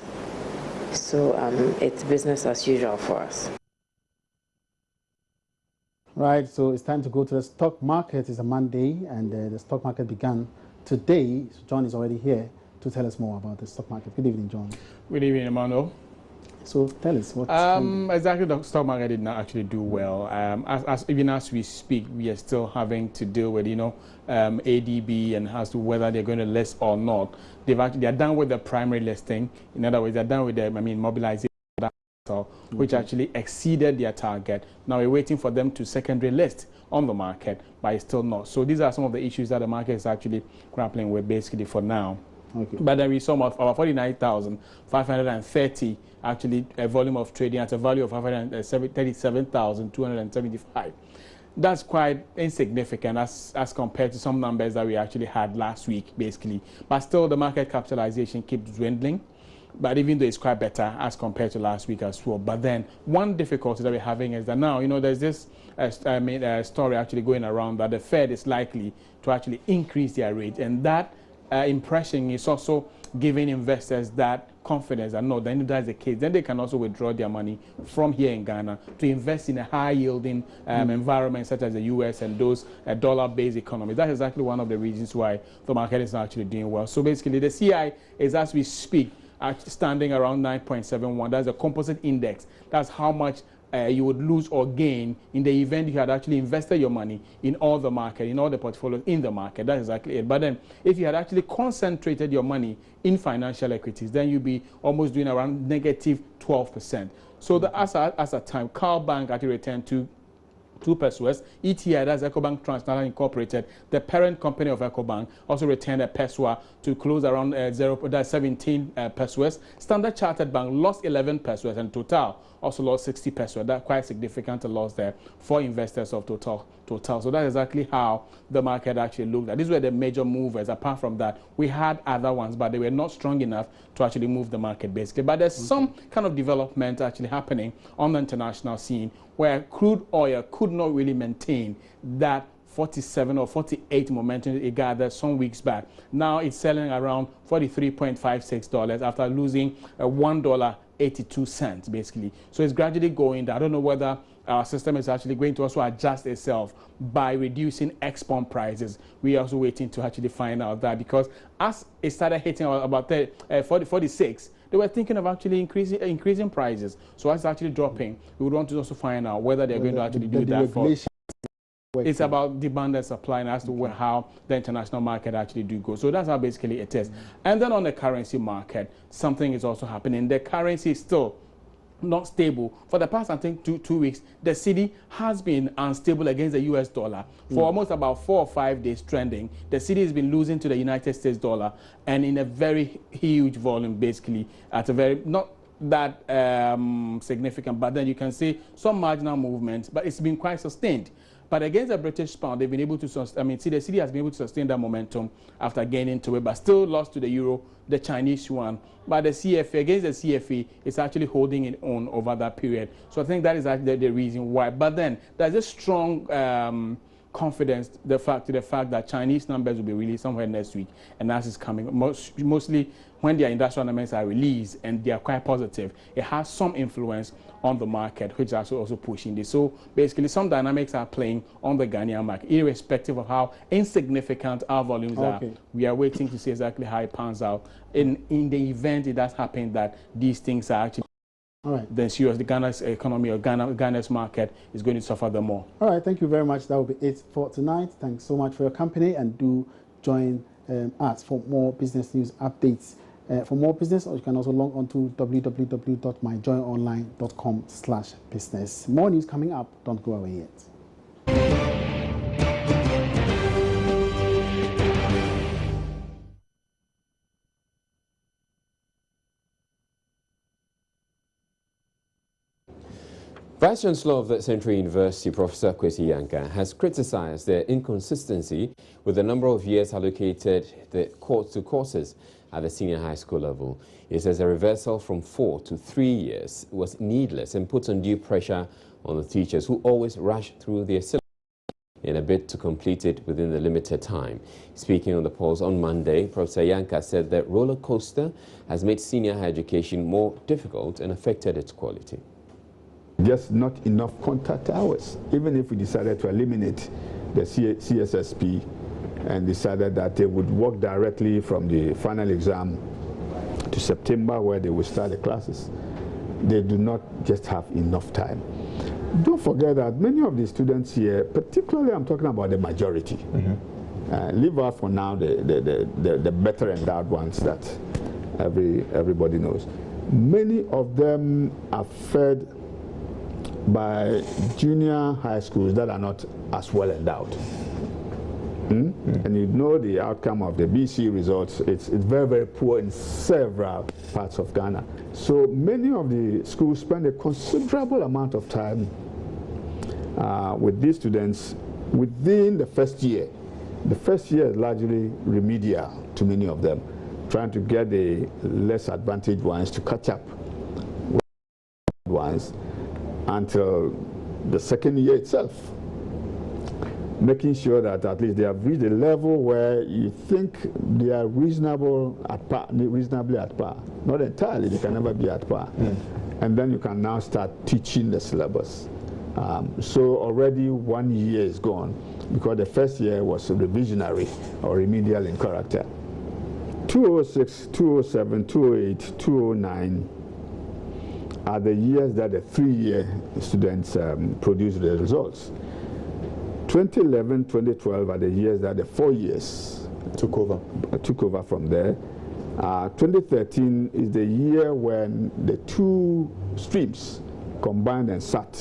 So it's business as usual for us. Right, so it's time to go to the stock market. It's a Monday, and the stock market began today. So John is already here to tell us more about the stock market. Good evening, John. Good evening, Emmanuel. So tell us what. Exactly, the stock market did not actually do well. Even as we speak, we are still having to deal with ADB and as to whether they're going to list or not. They are done with the primary listing. In other words, they're done with the mobilization, which actually exceeded their target. Now we're waiting for them to secondary list on the market, but it's still not. So these are some of the issues that the market is actually grappling with basically for now. Okay. But then we saw about 49,530 actually a volume of trading at a value of 537,275. That's quite insignificant as compared to some numbers that we actually had last week, basically. But still, the market capitalization keeps dwindling. but even though it's quite better as compared to last week as well. But then one difficulty that we're having is that now, there's this story actually going around that the Fed is likely to actually increase their rate, and that impression is also giving investors that confidence that no, then if that's the case, then they can also withdraw their money from here in Ghana to invest in a high-yielding environment such as the U.S. and those dollar-based economies. That's exactly one of the reasons why the market is not actually doing well. So basically, the CI is, as we speak, standing around 9.71. That's a composite index. That's how much you would lose or gain in the event you had actually invested your money in all the market, in all the portfolios in the market. That's exactly it. But then if you had actually concentrated your money in financial equities, then you'd be almost doing around negative 12%. So as a time, Carl Bank actually returned to 2 pesos. ETI, that's EcoBank Transnational Incorporated, the parent company of EcoBank, also returned a peso to close around 17 pesos. Standard Chartered Bank lost 11 pesos, and Total also lost 60 pesos. That's quite significant loss there for investors of Total. So that's exactly how the market actually looked at. These were the major movers. Apart from that, we had other ones, but they were not strong enough to actually move the market, basically. But there's some kind of development actually happening on the international scene where crude oil could not really maintain that 47 or 48 momentum it gathered some weeks back. Now it's selling around $43.56 after losing $1.82 basically. So it's gradually going down. I don't know whether our system is actually going to also adjust itself by reducing export prices. We are also waiting to actually find out that, because as it started hitting about 46, they were thinking of actually increasing prices. So as it's actually dropping, we would want to also find out whether they're going to actually do that. It's about demand and supply, and as to how the international market actually do go. So that's how basically it is. And then on the currency market, something is also happening. The currency is still not stable. For the past, I think, two weeks, the cedi has been unstable against the US dollar for almost about 4 or 5 days trending. The cedi has been losing to the United States dollar, and in a very huge volume, basically, at a very, not that significant, but then you can see some marginal movement, but it's been quite sustained. But against the British pound, they've been able to, the cedi has been able to sustain that momentum after gaining to it, but still lost to the euro, the Chinese yuan. But the CFA, against the CFA, it's actually holding it on over that period. So I think that is actually the reason why. But then there's a strong confidence, the fact that Chinese numbers will be released somewhere next week, and that is coming. Mostly when their industrial numbers are released and they are quite positive, it has some influence on the market, which is also pushing this. So basically, some dynamics are playing on the Ghanaian market, irrespective of how insignificant our volumes are. We are waiting to see exactly how it pans out. In the event it does happen that these things are actually, then serious, the Ghana's economy or Ghana's market is going to suffer the more. All right, thank you very much. That will be it for tonight. Thanks so much for your company, and do join us for more business news updates. For more business, or you can also log on to www.myjoyonline.com/business. More news coming up. Don't go away yet. Vice Chancellor of the Central University, Professor Kwesi Yankah, has criticized the inconsistency with the number of years allocated to courses at the senior high school level. He says a reversal from 4 to 3 years was needless and puts undue pressure on the teachers who always rush through their syllabus in a bid to complete it within the limited time. Speaking on the polls on Monday, Professor Yankah said that roller coaster has made senior higher education more difficult and affected its quality. Just not enough contact hours. Even if we decided to eliminate the CSSP and decided that they would work directly from the final exam to September, where they will start the classes, they do not just have enough time. Don't forget that many of the students here, particularly I'm talking about the majority, leave out for now the better endowed ones that everybody knows. Many of them are fed by junior high schools that are not as well endowed. And you know the outcome of the BC results, it's very, very poor in several parts of Ghana. So many of the schools spend a considerable amount of time with these students within the first year. The first year is largely remedial to many of them, trying to get the less advantaged ones to catch up with the ones until the second year itself, making sure that at least they have reached a level where you think they are reasonably at par. Not entirely, they can never be at par. And then you can now start teaching the syllabus. So already 1 year is gone, because the first year was revisionary or remedial in character. 2006, 2007, 2008, 2009 are the years that the 3-year students produce the results. 2011, 2012 are the years that the 4 years took over from there. 2013 is the year when the 2 streams combined and sat.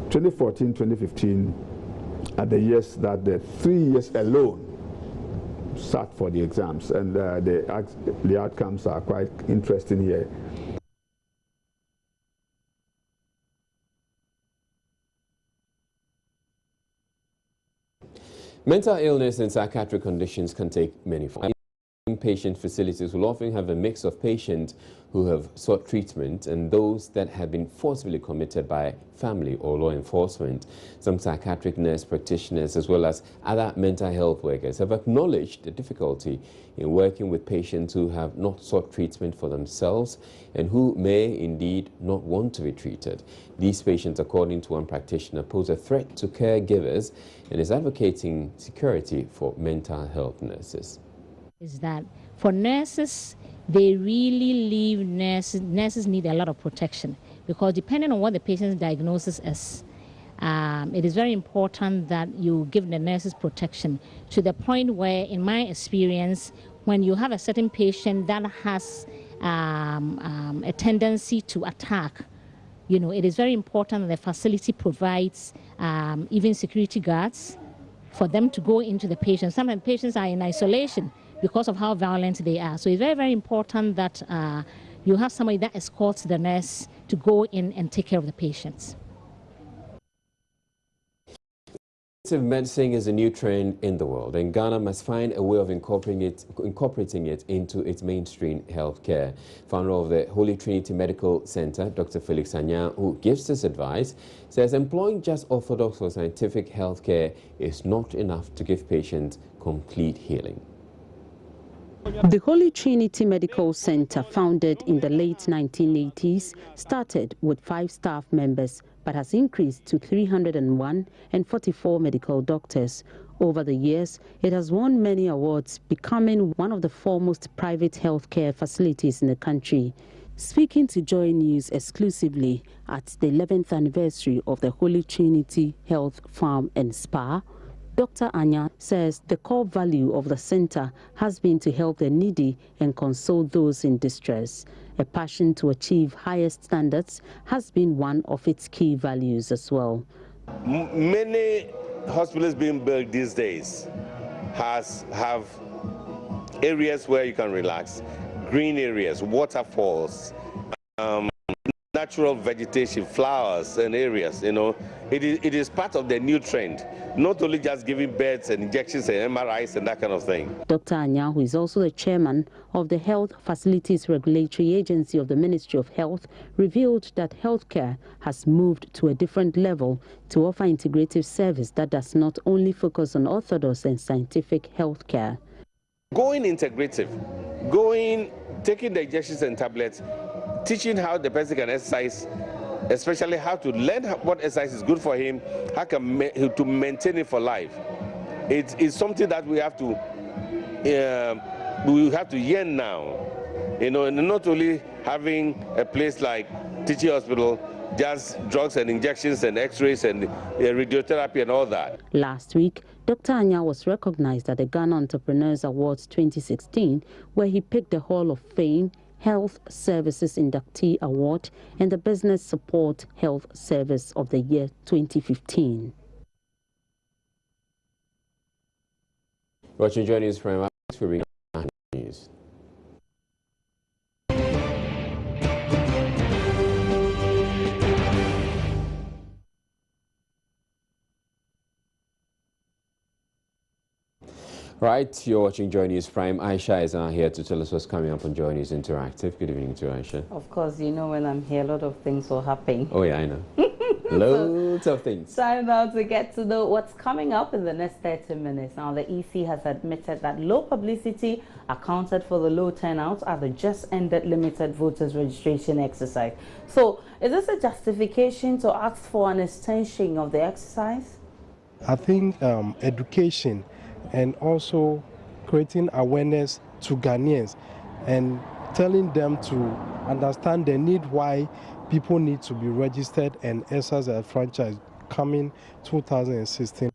2014, 2015 are the years that the 3 years alone sat for the exams, and the outcomes are quite interesting here. Mental illness and psychiatric conditions can take many forms. Inpatient facilities will often have a mix of patients who have sought treatment and those that have been forcibly committed by family or law enforcement. Some psychiatric nurse practitioners as well as other mental health workers have acknowledged the difficulty in working with patients who have not sought treatment for themselves and who may indeed not want to be treated. These patients, according to one practitioner, pose a threat to caregivers and is advocating security for mental health nurses. Is that for nurses, they really leave nurses need a lot of protection, because depending on what the patient's diagnosis is, it is very important that you give the nurses protection to the point where, in my experience, when you have a certain patient that has a tendency to attack, you know, it is very important that the facility provides even security guards for them to go into the patient. Sometimes patients are in isolation because of how violent they are. So it's very, very important that you have somebody that escorts the nurse to go in and take care of the patients. Medicine is a new trend in the world, and Ghana must find a way of incorporating it into its mainstream health care. Founder of the Holy Trinity Medical Center, Dr. Felix Anya, who gives this advice, says employing just orthodox or scientific health care is not enough to give patients complete healing. The Holy Trinity Medical Center, founded in the late 1980s, started with 5 staff members but has increased to 301 and 44 medical doctors. Over the years, it has won many awards, becoming one of the foremost private healthcare facilities in the country. Speaking to Joy News exclusively at the 11th anniversary of the Holy Trinity Health Farm and Spa, Dr. Anya says the core value of the center has been to help the needy and console those in distress. A passion to achieve higher standards has been one of its key values as well. Many hospitals being built these days have areas where you can relax, green areas, waterfalls, natural vegetation, flowers and areas, you know. It is part of the new trend, not only just giving beds and injections and MRIs and that kind of thing. Dr. Anya, who is also the chairman of the Health Facilities Regulatory Agency of the Ministry of Health, revealed that healthcare has moved to a different level to offer integrative service that does not only focus on orthodox and scientific healthcare. Going integrative, taking the injections and tablets, teaching how the person can exercise, especially how to learn what exercise is good for him, how to maintain it for life. It is something that we have to yearn now. You know, and not only having a place like teaching hospital, just drugs and injections and x-rays and radiotherapy and all that. Last week, Dr. Anya was recognized at the Ghana Entrepreneurs Awards 2016, where he picked the Hall of Fame Health Services Inductee Award and the Business Support Health Service of the Year 2015. Watching Joy News from News. Right, you're watching Joy News Prime. Aisha is now here to tell us what's coming up on Joy News Interactive. Good evening to Aisha. Of course, you know when I'm here, a lot of things will happen. Oh yeah, I know. Loads of things. Time now to get to know what's coming up in the next 30 minutes. Now, the EC has admitted that low publicity accounted for the low turnout at the just-ended limited voters registration exercise. So, is this a justification to ask for an extension of the exercise? I think education and also creating awareness to Ghanaians and telling them to understand the need why people need to be registered and exercise a franchise coming 2016.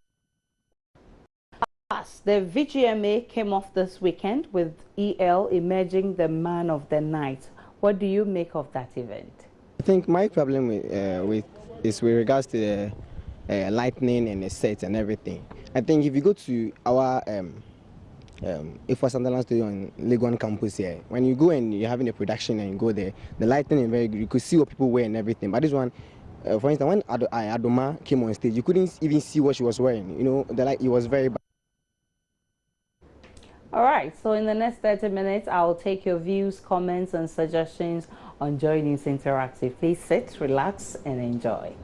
The VGMA came off this weekend with EL emerging the man of the night. What do you make of that event? I think my problem with regards to the lightning and the sets and everything. I think if you go to our for Sunderland Studio on Legon campus here, when you go and you're having a production and you go there, the lighting is very good. You could see what people wear and everything. But this one, for instance, when Adoma came on stage, you couldn't even see what she was wearing. You know, the light, it was very bad. All right, so in the next 30 minutes, I will take your views, comments, and suggestions on Joy News Interactive. Please sit, relax, and enjoy.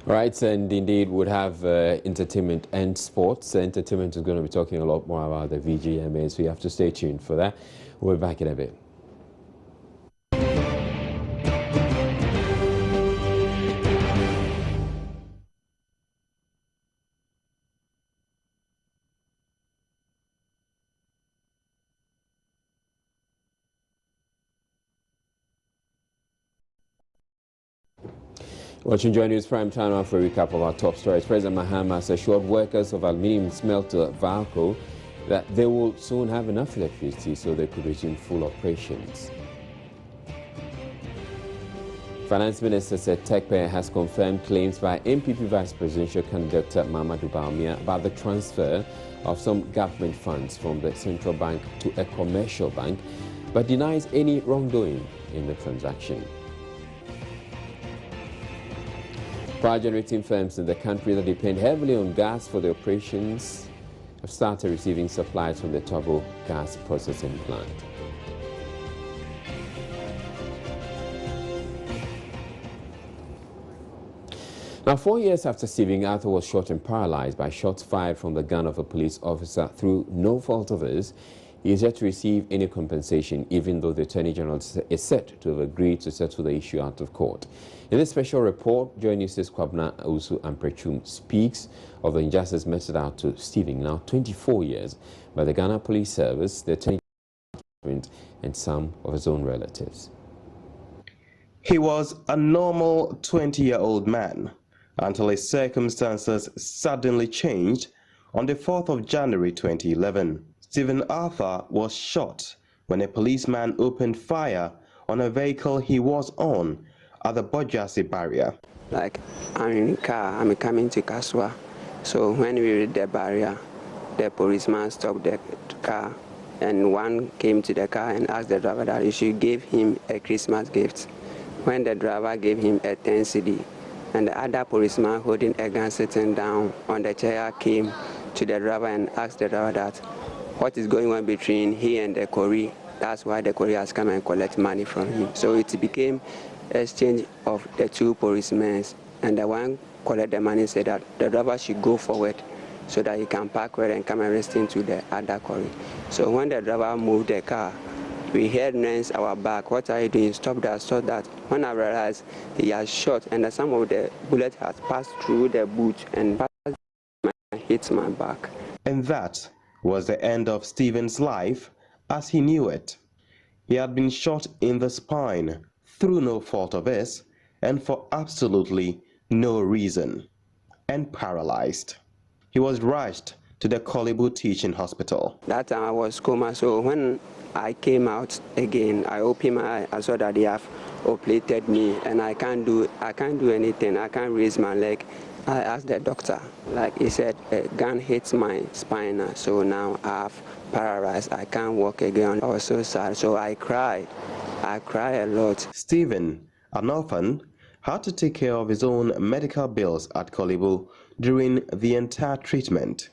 Right, and indeed would have entertainment and sports. Entertainment is going to be talking a lot more about the VGMA, so you have to stay tuned for that. We'll be back in a bit. Watching Joy News Prime Time now for a recap of our top stories. President Mahama has assured workers of aluminium smelter Valco that they will soon have enough electricity so they could resume full operations. Finance Minister said Tekpe has confirmed claims by MPP Vice Presidential candidate Mamadou Bawumia about the transfer of some government funds from the central bank to a commercial bank, but denies any wrongdoing in the transaction. Power generating firms in the country that depend heavily on gas for their operations have started receiving supplies from the Tobago gas processing plant. Now, 4 years after Stephen Arthur was shot and paralyzed by shots fired from the gun of a police officer through no fault of his, he is yet to receive any compensation, even though the Attorney General is said to have agreed to settle the issue out of court. In this special report, Joy News' Kwabna Usu Amprechum speaks of the injustice meted out to Stephen, now 24 years, by the Ghana Police Service, the Attorney General, and some of his own relatives. He was a normal 20-year-old man until his circumstances suddenly changed on the 4th of January 2011. Stephen Arthur was shot when a policeman opened fire on a vehicle he was on at the Bojasi barrier. Like, I'm in the car, I'm coming to Kaswa. So when we reached the barrier, the policeman stopped the car, and one came to the car and asked the driver that he should give him a Christmas gift. When the driver gave him a 10 cedi, and the other policeman holding a gun sitting down on the chair came to the driver and asked the driver that what is going on between he and the Kori. That's why the Kori has come and collect money from him. So it became exchange of the two policemen, and the one collect the money said that the driver should go forward so that he can park where and come and rest into the other Kori. So when the driver moved the car, we heard names our back. What are you doing? Stop that, stop that. When I realized he has shot and some of the bullet has passed through the boot and hit my back. And that was the end of Stephen's life as he knew it. He had been shot in the spine through no fault of his and for absolutely no reason, and paralyzed. He was rushed to the Kolebu Teaching Hospital. That time I was coma, so when I came out again, I opened my eye, I saw that they have operated me and I can't do anything. I can't raise my leg. I asked the doctor, like he said, a gun hits my spine, so now I have paralyzed. I can't walk again. I was so sad, so I cried. I cried a lot. Stephen, an orphan, had to take care of his own medical bills at Kolebu during the entire treatment.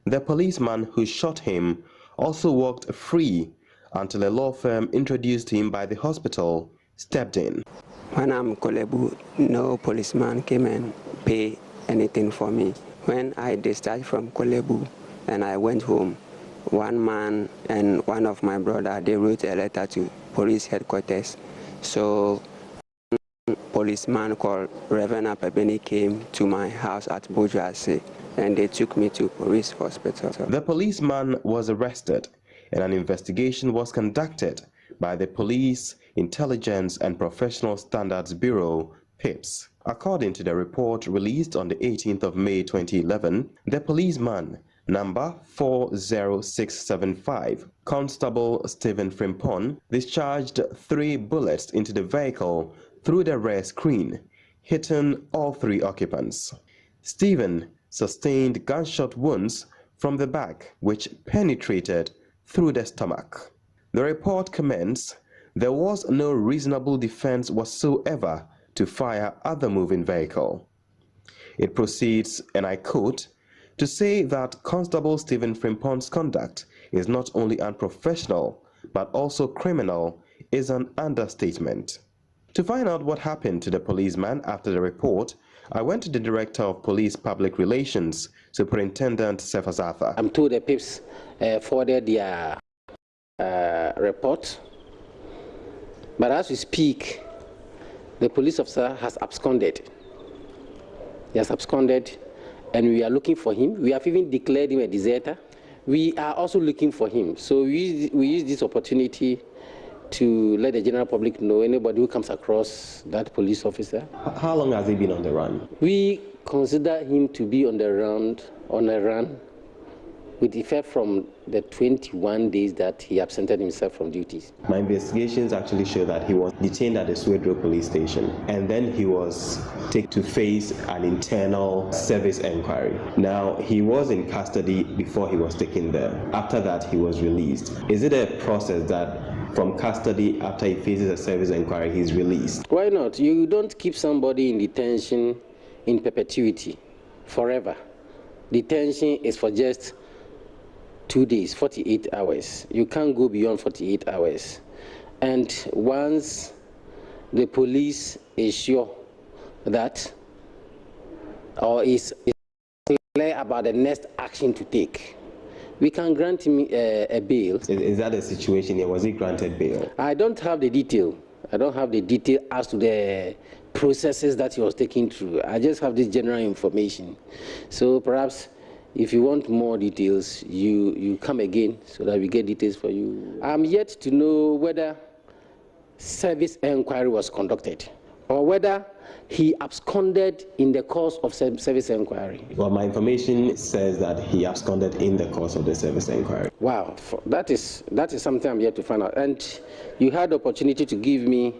The policeman who shot him also walked free until a law firm introduced him by the hospital stepped in. When I'm Kolebu, no policeman came and pay anything for me. When I discharged from Kolebu and I went home, one man and one of my brother, they wrote a letter to police headquarters. So a policeman called Reverend Apebeni came to my house at Bojuase and they took me to police hospital. The policeman was arrested and an investigation was conducted by the Police, Intelligence and Professional Standards Bureau, PIPS. According to the report released on the 18th of May 2011, the policeman, number 40675, Constable Stephen Frimpong, discharged 3 bullets into the vehicle through the rear screen, hitting all 3 occupants. Stephen sustained gunshot wounds from the back, which penetrated through the stomach. The report comments, there was no reasonable defense whatsoever to fire at the moving vehicle. It proceeds, and I quote, to say that Constable Stephen Frimpong's conduct is not only unprofessional but also criminal is an understatement. To find out what happened to the policeman after the report, I went to the Director of Police Public Relations, Superintendent Sefasatha. I'm told the PIPS forwarded their report, but as we speak, the police officer has absconded. He has absconded, and we are looking for him. We have even declared him a deserter. We are also looking for him. So we use this opportunity to let the general public know anybody who comes across that police officer. How long has he been on the run? We consider him to be on a run with effect from the 21 days that he absented himself from duties. My investigations actually show that he was detained at the Swedro police station and then he was taken to face an internal service inquiry. Now, he was in custody before he was taken there. After that, he was released. Is it a process that from custody after he faces a service inquiry, he's released? Why not? You don't keep somebody in detention in perpetuity, forever. Detention is for just 2 days, 48 hours. You can't go beyond 48 hours. And once the police is sure that, or is clear about the next action to take, we can grant him a bail. Is that a situation here? Was he granted bail? I don't have the detail. I don't have the detail as to the processes that he was taking through. I just have this general information. So perhaps if you want more details, you come again so that we get details for you. I'm yet to know whether service inquiry was conducted or whether he absconded in the course of service inquiry. Well, my information says that he absconded in the course of the service inquiry. Wow, that is something I'm yet to find out. And you had the opportunity to give me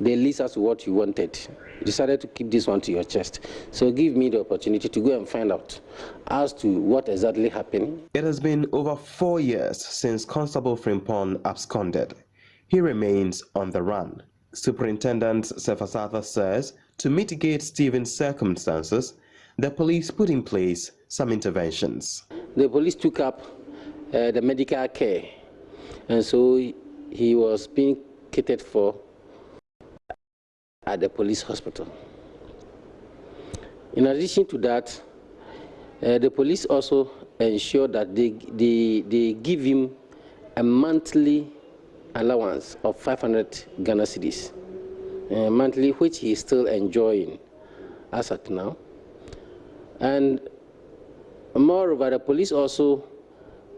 the list as to what you wanted. You decided to keep this one to your chest. So give me the opportunity to go and find out as to what exactly happened. It has been over 4 years since Constable Frimpong absconded. He remains on the run. Superintendent Sefasatha says to mitigate Stephen's circumstances, the police put in place some interventions. The police took up the medical care, and so he was being catered for at the police hospital. In addition to that, the police also ensure that they give him a monthly allowance of 500 Ghana cedis, monthly, which he is still enjoying as at now. And moreover, the police also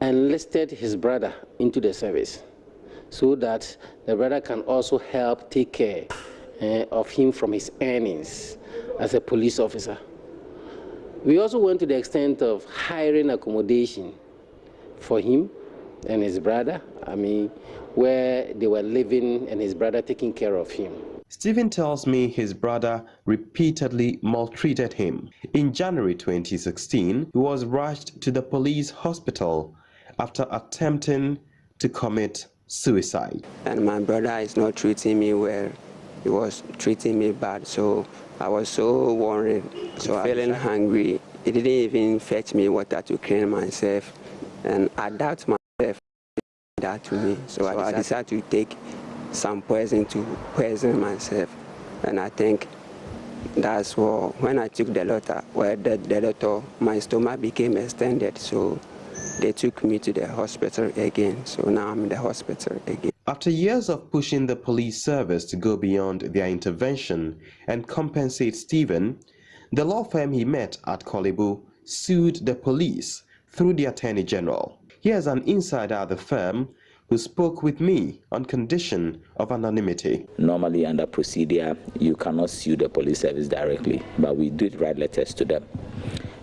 enlisted his brother into the service so that the brother can also help take care of him from his earnings as a police officer. We also went to the extent of hiring accommodation for him and his brother, where they were living and his brother taking care of him. Stephen tells me his brother repeatedly maltreated him. In January 2016, he was rushed to the police hospital after attempting to commit suicide. And my brother is not treating me well. He was treating me bad, so I was so worried. So I'm feeling hungry. It didn't even fetch me water to clean myself, and I doubt myself that to me. So I decided to take some poison to poison myself, and I think that's what, when I took the doctor, my stomach became extended, so they took me to the hospital again. So now I'm in the hospital again. After years of pushing the police service to go beyond their intervention and compensate Stephen, the law firm he met at Kolebu sued the police through the Attorney General. Here's an insider at the firm who spoke with me on condition of anonymity. Normally under procedure, you cannot sue the police service directly, but we did write letters to them,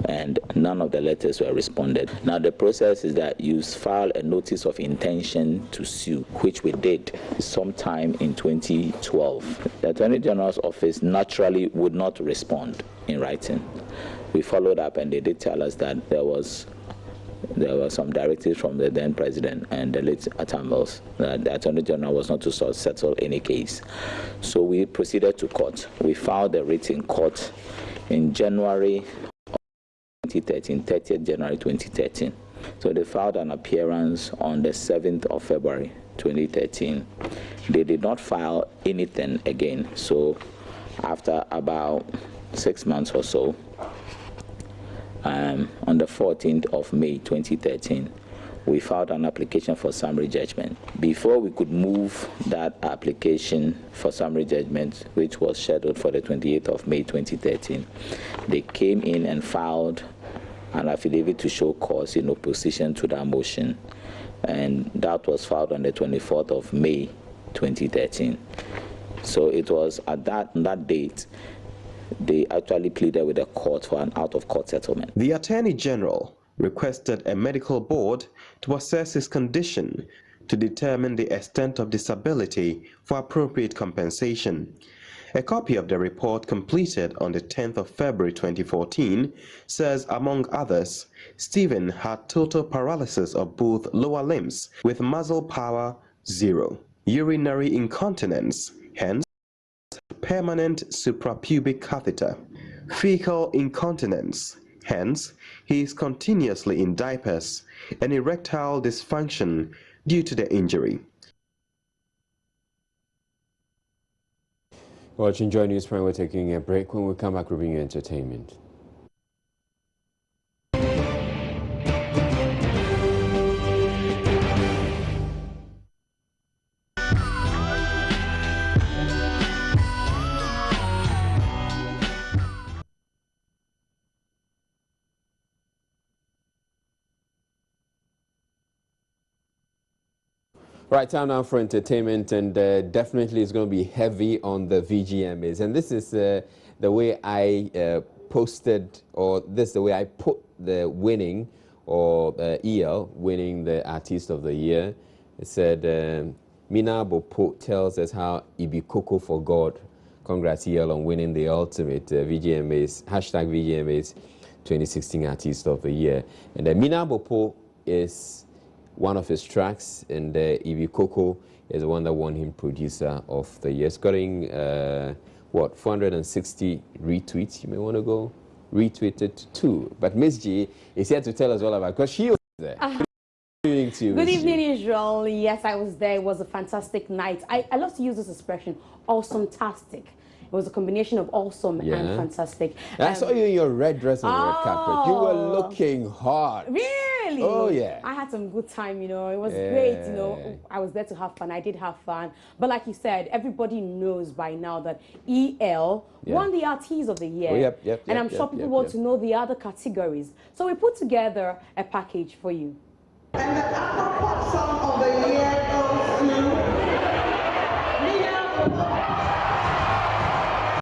and none of the letters were responded. Now the process is that you file a notice of intention to sue, which we did sometime in 2012. The Attorney General's office naturally would not respond in writing. We followed up, and they did tell us that there were some directives from the then president and the late Atambels that the Attorney General was not to settle any case. So we proceeded to court. We filed a writ in court in January 2013, 30th January 2013. So they filed an appearance on the 7th of February 2013. They did not file anything again. So after about 6 months or so, on the 14th of May 2013, we filed an application for summary judgment. Before we could move that application for summary judgment, which was scheduled for the 28th of May 2013, they came in and filed an affidavit to show cause in opposition to that motion, and that was filed on the 24th of May 2013. So it was at that date they actually pleaded with the court for an out-of-court settlement. The Attorney General requested a medical board to assess his condition to determine the extent of disability for appropriate compensation. A copy of the report completed on the 10th of February 2014 says, among others, Stephen had total paralysis of both lower limbs with muscle power 0, urinary incontinence, hence permanent suprapubic catheter, fecal incontinence, hence he is continuously in diapers, and erectile dysfunction due to the injury. Watching Joy News Prime, we're taking a break. When we come back, we'll bring you entertainment. Right, time now for entertainment, and definitely it's going to be heavy on the VGMAs. And this is the way I posted, or this is the way I put the winning, or EL winning the Artist of the Year. It said, Mina Bopo tells us how Ibi Koko for God. Congrats EL on winning the ultimate VGMAs, hashtag VGMAs 2016 Artist of the Year. And Mina Bopo is one of his tracks, and Ibi Koko is the one that won him Producer of the Year, scoring what, 460 retweets. You may want to go retweet it too. But Miss G is here to tell us all about it, because she was there. Good evening to you, Good evening, Israel. Yes, I was there. It was a fantastic night. I love to use this expression, awesome-tastic. It was a combination of awesome and fantastic. I saw you in your red dress and red carpet. You were looking hot. Really? Oh, yeah. I had some good time, you know. It was great, you know. I was there to have fun. I did have fun. But like you said, everybody knows by now that EL won the Artist of the Year. Oh, and I'm sure people want to know the other categories. So we put together a package for you. And the upper pop song of the year goes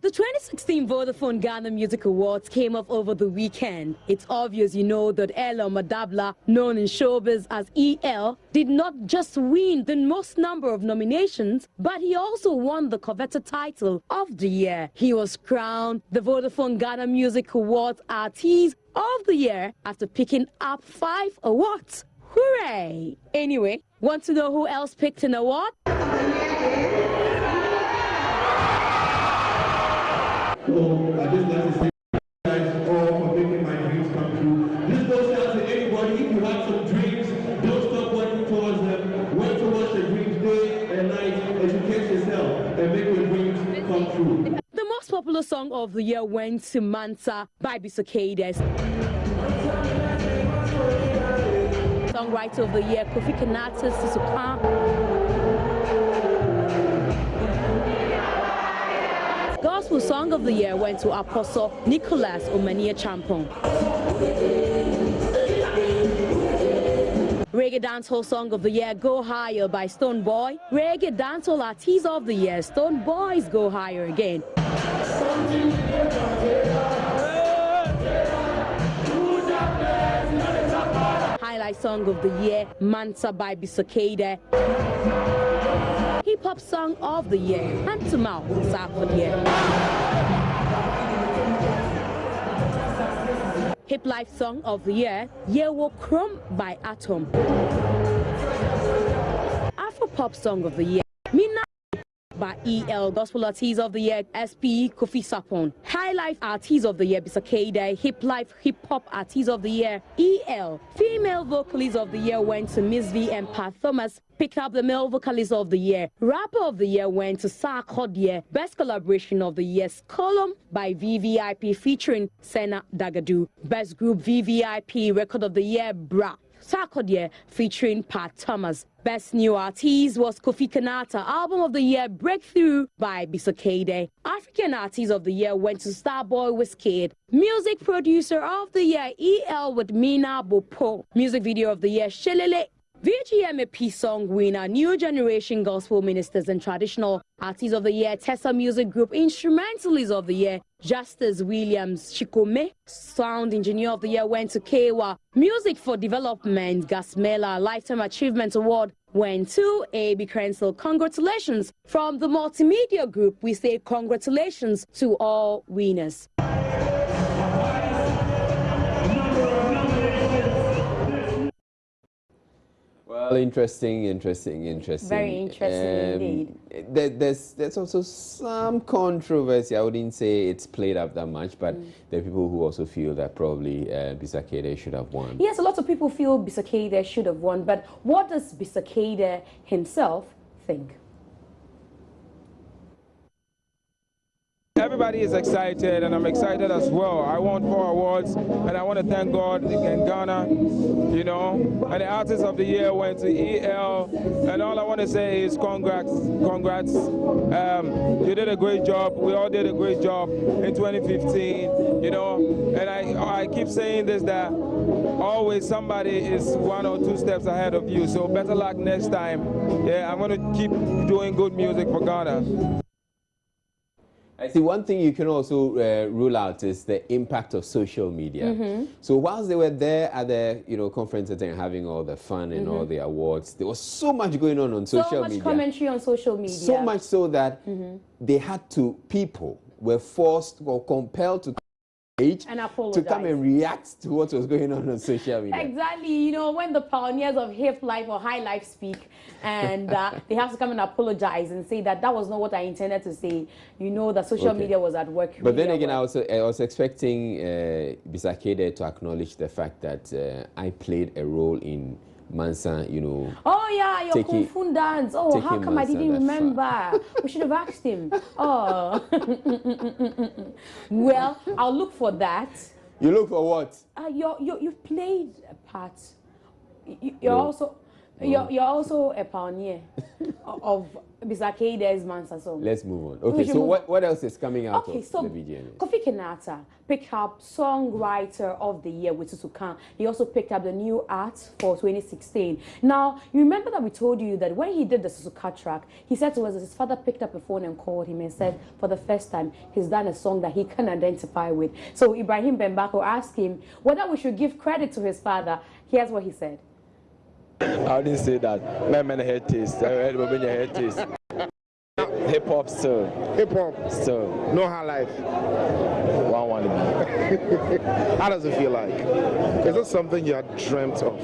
The 2016 Vodafone Ghana Music Awards came up over the weekend. It's obvious, you know, that Ella Madabla, known in showbiz as EL, did not just win the most number of nominations, but he also won the coveted title of the year. He was crowned the Vodafone Ghana Music Awards Artist of the Year after picking up 5 awards. Hooray! Anyway, want to know who else picked an award? So I just like to say thank you all for taking my dreams and make your dreams come true. The most popular song of the year went to Mansa by Bisakades. Songwriter of the year, Kofi Kenata Sisuka. Gospel Song of the Year went to Apostle Nicholas Omania Champon. Reggae Dancehall Song of the Year, Go Higher by Stone Boy. Reggae Dancehall Artist of the Year, Stone Boys Go Higher again. Highlight Song of the Year, Mansa by Bisakade. Hip Hop Song of the Year, Hand to Mouth, Sarkodie. Hip Life Song of the Year, Yewo Krom by Atom. Afro Pop Song of the Year, Mina by EL. Gospel Artist of the Year, SPE Kofi Sapon. High Life Artist of the Year, Bisakade. Hip Life Hip Hop Artist of the Year, EL. Female Vocalist of the Year went to Miss V and Pat Thomas. Picked up the Male Vocalist of the Year. Rapper of the Year went to Sarkodie. Best Collaboration of the Year, Column by VVIP featuring Senna Dagadu. Best Group VVIP Record of the Year, Bra. Sarkodie featuring Pat Thomas. Best New Artist was Kofi Kenata. Album of the Year, Breakthrough by Bisakade. African Artist of the Year went to Starboy Wizkid. Music Producer of the Year, EL with Mina Bopo. Music Video of the Year, Shelele. VGMAP Song Winner, New Generation Gospel Ministers and Traditional Artists of the Year, Tessa Music Group Instrumentalists of the Year, Justice Williams Shikome. Sound Engineer of the Year went to Kewa. Music for Development, Gasmela. Lifetime Achievement Award went to A.B. Crensel. Congratulations from the Multimedia Group. We say congratulations to all winners. Well, interesting. Very interesting indeed. There's also some controversy. I wouldn't say it's played up that much, but there are people who also feel that probably Bisakade should have won. Yes, a lot of people feel Bisakade should have won, but what does Bisakade himself think? Everybody is excited, and I'm excited as well. I won 4 awards, and I want to thank God in Ghana, you know. And the Artist of the Year went to EL, and all I want to say is congrats. You did a great job. We all did a great job in 2015, you know. And I keep saying this, that always somebody is 1 or 2 steps ahead of you. So better luck next time. Yeah, I'm going to keep doing good music for Ghana. I see one thing you can also rule out is the impact of social media. So whilst they were there at the conference and having all the fun and all the awards, there was so much going on social media. So much commentary on social media. So much so that they had to, people were forced or compelled to come and react to what was going on social media. Exactly. You know, when the pioneers of hip life or high life speak, and they have to come and apologize and say that that was not what I intended to say, you know that social media was at work. But then again, I was expecting Bisakade to acknowledge the fact that I played a role in Mansa, Oh yeah, your Kung Fu dance. Oh, how come I didn't remember? We should have asked him. Oh. Well, I'll look for that. You look for what? You played a part. You're also a pioneer of Bisakade's Mansa song. Let's move on. Okay, so what else is coming out of the video? Kofi Kenata picked up Songwriter of the Year with Susukan. He also picked up the New Art for 2016. Now, you remember that we told you that when he did the Susuka track, he said to us that his father picked up a phone and called him and said for the first time he's done a song that he can identify with. So Ibrahim Bembako asked him whether we should give credit to his father. Here's what he said. I didn't say that. My man head taste. I heard about your head taste. Hip hop still. Hip hop still. No high life. One to be. How does it feel like? Is this something you had dreamt of?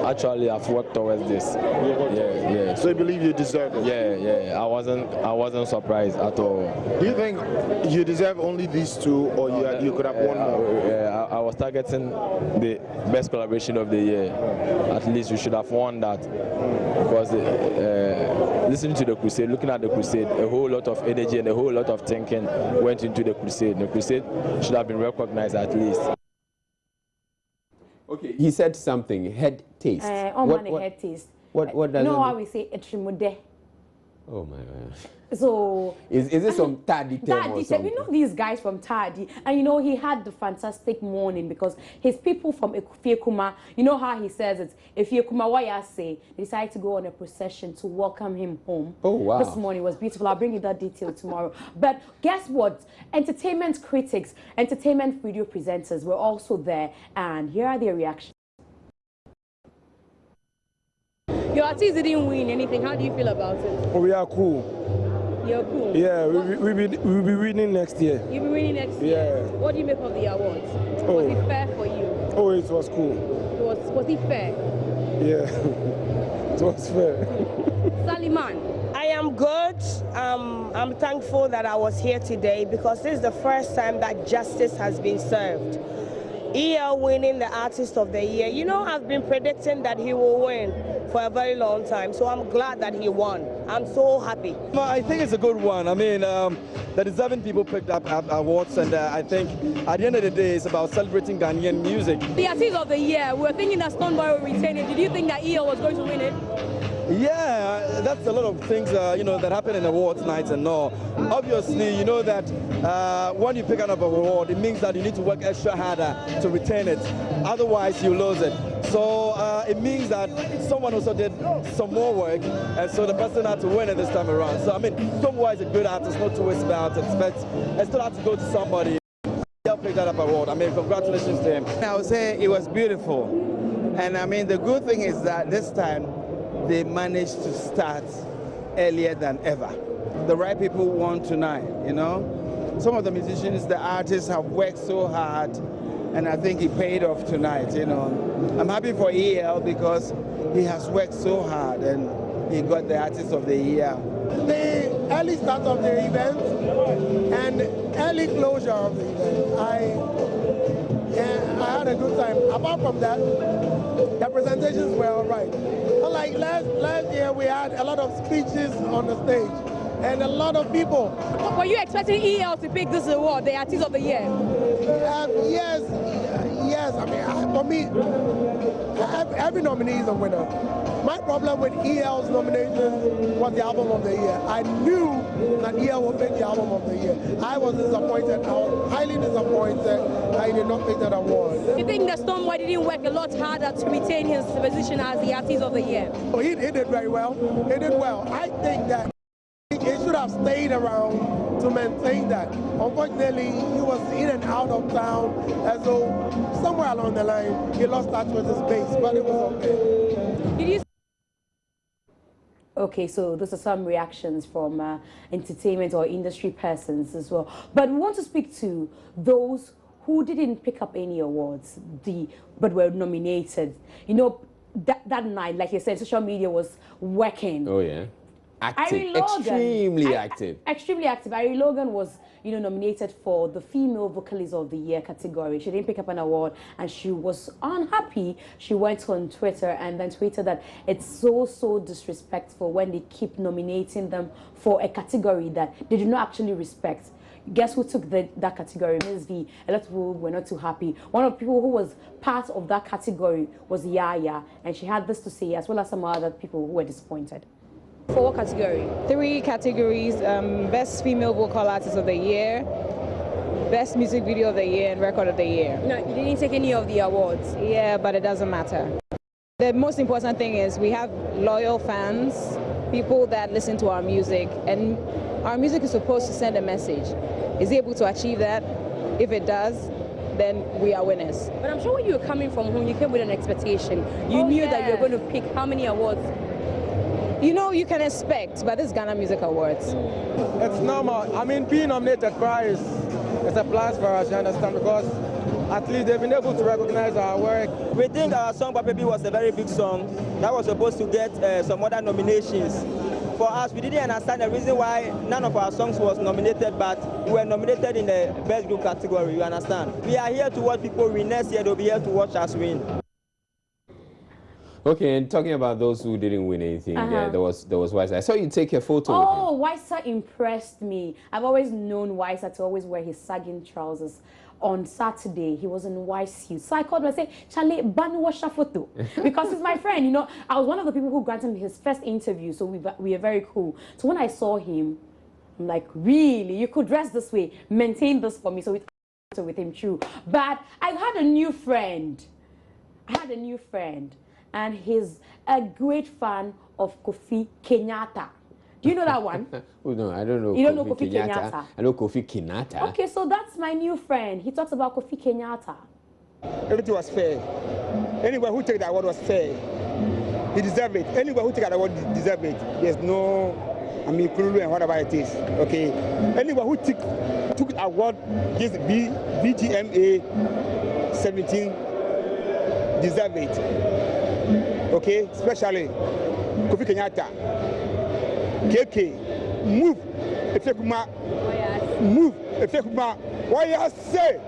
Actually, I've worked towards this. Yeah. So you believe you deserve it? Yeah. I wasn't surprised at all. Do you think you deserve only these 2, or you could have won more? I was targeting the best collaboration of the year. At least we should have won that, because listening to the crusade, looking at the crusade, a whole lot of energy and a whole lot of thinking went into the crusade. The crusade should have been recognized at least. Okay, he said something, head taste. Head taste. What does no, how we say etrimude. Oh my God. So is this some Tadi term or something? You know these guys from Tadi, and you know he had the fantastic morning because his people from Efiekuma, you know how he says it, Efiekuma Wayase, they decided to go on a procession to welcome him home. Oh wow. This morning was beautiful. I'll bring you that detail tomorrow. But guess what? Entertainment critics, entertainment video presenters were also there, and here are their reactions. Your artist didn't win anything. How do you feel about it? Oh, we are cool. You're cool? Yeah, we'll be winning next year. You'll be winning next year? Yeah. What do you make of the awards? Oh. Was it fair for you? Oh, it was cool. Was it fair? Yeah, it was fair. Saliman. I am good. I'm thankful that I was here today because this is the first time that justice has been served. EL winning the Artist of the Year. You know, I've been predicting that he will win for a very long time, so I'm glad that he won. I'm so happy. I think it's a good one. I mean, the deserving people picked up awards, and I think at the end of the day, it's about celebrating Ghanaian music. The Artist of the Year, we were thinking that Stoneboy would retain it. Did you think that EL was going to win it? Yeah, that's a lot of things, you know, that happen in awards nights and all. Obviously, you know that when you pick up an award, it means that you need to work extra harder to retain it. Otherwise, you lose it. So it means that someone also did some more work, and so the person had to win it this time around. So, I mean, Stoneboy is a good artist, no two ways about it, but I still have to go to somebody. He'll pick that up award. I mean, congratulations to him. I would say it was beautiful. And I mean, the good thing is that this time, they managed to start earlier than ever. The right people won tonight, you know. Some of the musicians, the artists have worked so hard, and I think he paid off tonight, you know. I'm happy for EL because he has worked so hard and he got the Artist of the Year. The early start of the event and early closure of the event, I had a good time. Apart from that, the presentations were all right. Like last year, we had a lot of speeches on the stage and a lot of people. Were you expecting EL to pick this award, the Artist of the Year? Yes. I mean, for me, every nominee is a winner. My problem with EL's nomination was the Album of the Year. I knew that EL would pick the Album of the Year. I was disappointed. I was highly disappointed that he did not pick that award. You think that Stoneboy didn't work a lot harder to retain his position as the Artist of the Year? Oh, he did very well. He did well. I think that he should have stayed around to maintain that. Unfortunately, he was in and out of town, and so somewhere along the line, he lost touch with his base, but it was okay. Okay, so those are some reactions from entertainment or industry persons as well. But we want to speak to those who didn't pick up any awards, but were nominated. You know, that night, like you said, social media was working. Oh, yeah. Active, extremely active. Extremely active. Ari Logan was, you know, nominated for the Female Vocalist of the Year category. She didn't pick up an award and she was unhappy. She went on Twitter and then tweeted that it's so disrespectful when they keep nominating them for a category that they do not actually respect. Guess who took that category? Ms. V. A lot of people were not too happy. One of the people who was part of that category was Yaya, and she had this to say, as well as some other people who were disappointed. For what category? 3 categories: Best Female Vocal Artist of the Year, Best Music Video of the Year, and Record of the Year. No, you didn't take any of the awards. Yeah, but it doesn't matter. The most important thing is we have loyal fans, people that listen to our music, and our music is supposed to send a message. Is it able to achieve that? If it does, then we are winners. But I'm sure when you were coming from home, you came with an expectation. You knew that you were going to pick how many awards? You know, you can expect, but this is Ghana Music Awards. It's normal. I mean, being nominated twice is a plus for us, you understand, because at least they've been able to recognize our work. We think our song Papebi was a very big song that was supposed to get some other nominations. For us, we didn't understand the reason why none of our songs was nominated, but we were nominated in the best group category, you understand. We are here to watch people win. Next year, they'll be here to watch us win. Okay, and talking about those who didn't win anything, there was Weiser. I saw you take a photo with him. Oh, Weiser impressed me. I've always known Weiser to always wear his sagging trousers. On Saturday, he was in white suit. So I called him and said, Charlie, ban wash a photo. Because he's my friend, you know. I was one of the people who granted him his first interview, so we are very cool. So when I saw him, I'm like, really? You could dress this way, maintain this for me. So with him, true. But I had a new friend. And he's a great fan of Kofi Kenyatta. Do you know that one? Oh, no, I don't know. You don't know Kofi Kenyatta? I know Kofi Kenyatta. Okay, so that's my new friend. He talks about Kofi Kenyatta. Everything was fair. Anyone who took that award was fair. He deserved it. Anyone who took that award deserved it. There's no, I mean, Kuru and whatever it is. Okay. Anyone who took the award against VGMA 17 deserved it. Okay, especially Kofi Kenyatta. KK, move, Efekuma, move, Efekuma, what you say?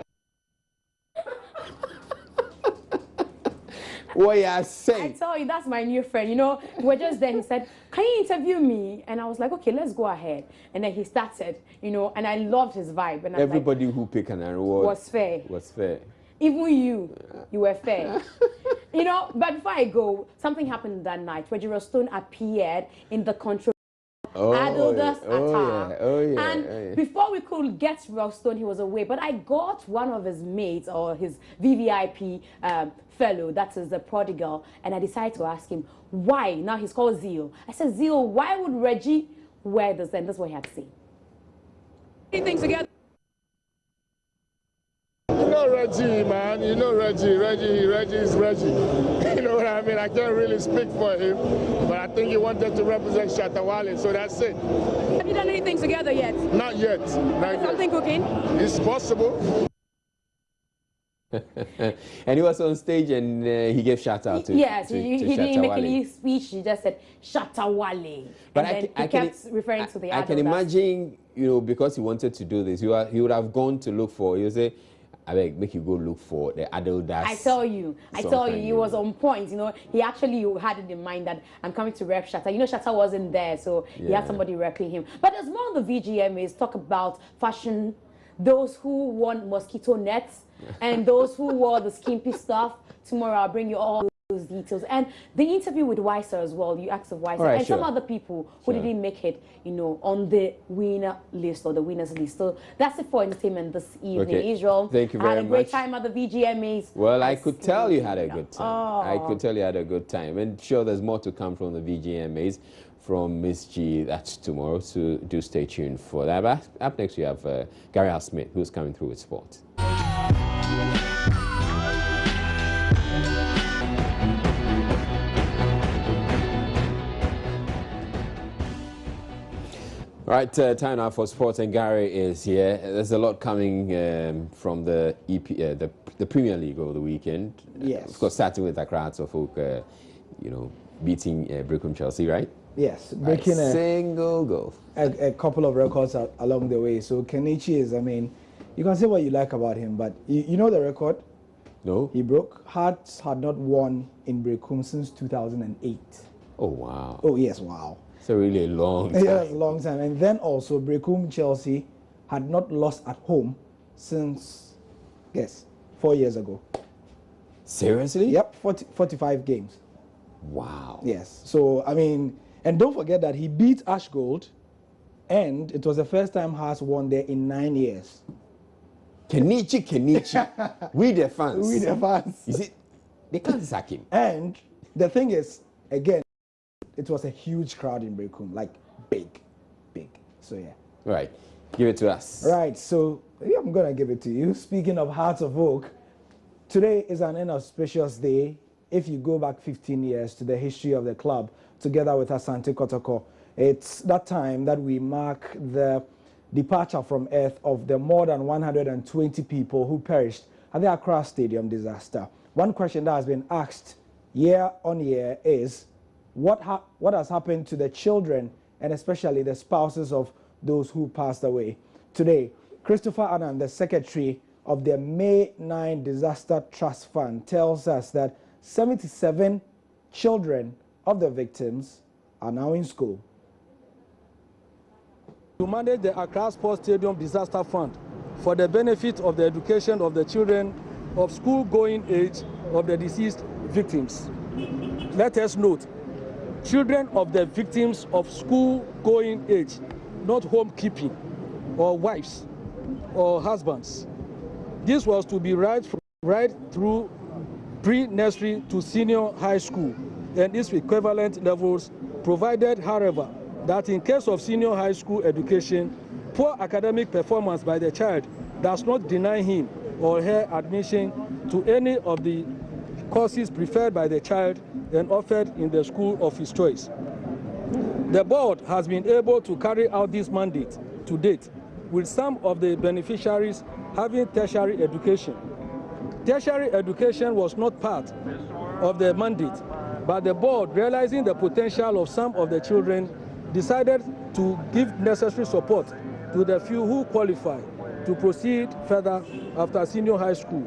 What you say? I tell you, that's my new friend. You know, we're just there. He said, can you interview me? And I was like, okay, let's go ahead. And then he started, you know, and I loved his vibe. And everybody who picked an award was fair. Was fair. Even you were fair. You know, but before I go, something happened that night. Reggie Stone appeared in the control. And before we could get Ralston, he was away. But I got one of his mates or his VVIP fellow, that is the prodigal, and I decided to ask him why. Now he's called Zeal. I said, Zeal, why would Reggie wear this? And that's what he had to say. Things together. You know Reggie, man. You know Reggie. Reggie is Reggie. You know what I mean? I can't really speak for him, but I think he wanted to represent Shatawale, so that's it. Have you done anything together yet? Not yet. Not yet. Something cooking? It's possible. And he was on stage and he gave shout out to yes, to he didn't make any speech. He just said Shatawale. But and he kept referring to the I can imagine, you know, because he wanted to do this, he would have gone to look for, you say, I beg, make you go look for the adult dance. I tell you, he was on point. You know, he actually had it in mind that I'm coming to rep Shatta. You know, Shatta wasn't there, so he had somebody repping him. But there's more on the VGMAs. Talk about fashion, those who won mosquito nets and those who wore the skimpy stuff. Tomorrow I'll bring you all those details. And the interview with Weiser as well, you asked of Weiser, right, and some other people who didn't make it, you know, on the winner list or the winners list. So that's it for entertainment this evening. Okay. Israel, thank you very much. I had a great time at the VGMAs. Well, I could tell you had a good time. I could tell you had a good time. And sure, there's more to come from the VGMAs from Miss G. That's tomorrow, so do stay tuned for that. But up next, we have Gary Smith, who's coming through with sport. All right, time now for sports, and Gary is here. There's a lot coming from the the Premier League over the weekend. Yes. Of course, starting with Accra Folk, you know, beating Brecum Chelsea, right? Yes, breaking a single goal. A couple of records along the way. So Kenichi is, I mean, you can say what you like about him, but you know the record? No. He broke. Hearts had not won in Brecum since 2008. Oh, wow. Oh, yes, wow. So really a long time. Yeah, a long time. And then also Brecum Chelsea had not lost at home since, yes, 4 years ago. Seriously? Yep, 45 games. Wow. Yes. So, I mean, and don't forget that he beat Ash Gold, and it was the first time Hearts won there in 9 years. Kenichi. We the fans. We the fans. You see, they can't sack him. And the thing is, again, it was a huge crowd in Brecum, like big. So, yeah. Right. Give it to us. Right. So, yeah, I'm going to give it to you. Speaking of Hearts of Oak, today is an inauspicious day. If you go back 15 years to the history of the club, together with Asante Kotoko, it's that time that we mark the departure from earth of the more than 120 people who perished at the Accra Stadium disaster. One question that has been asked year on year is, what has happened to the children and especially the spouses of those who passed away? Today, Christopher Annan, the secretary of the May 9 Disaster Trust Fund, tells us that 77 children of the victims are now in school. To manage the Accra Sports Stadium Disaster Fund for the benefit of the education of the children of school-going age of the deceased victims. Let us note, children of the victims of school-going age, not homekeeping or wives or husbands. This was to be right through pre-nursery to senior high school and its equivalent levels, provided, however, that in case of senior high school education, poor academic performance by the child does not deny him or her admission to any of the courses preferred by the child and offered in the school of his choice. The board has been able to carry out this mandate to date, with some of the beneficiaries having tertiary education. Tertiary education was not part of the mandate, but the board, realizing the potential of some of the children, decided to give necessary support to the few who qualify to proceed further after senior high school.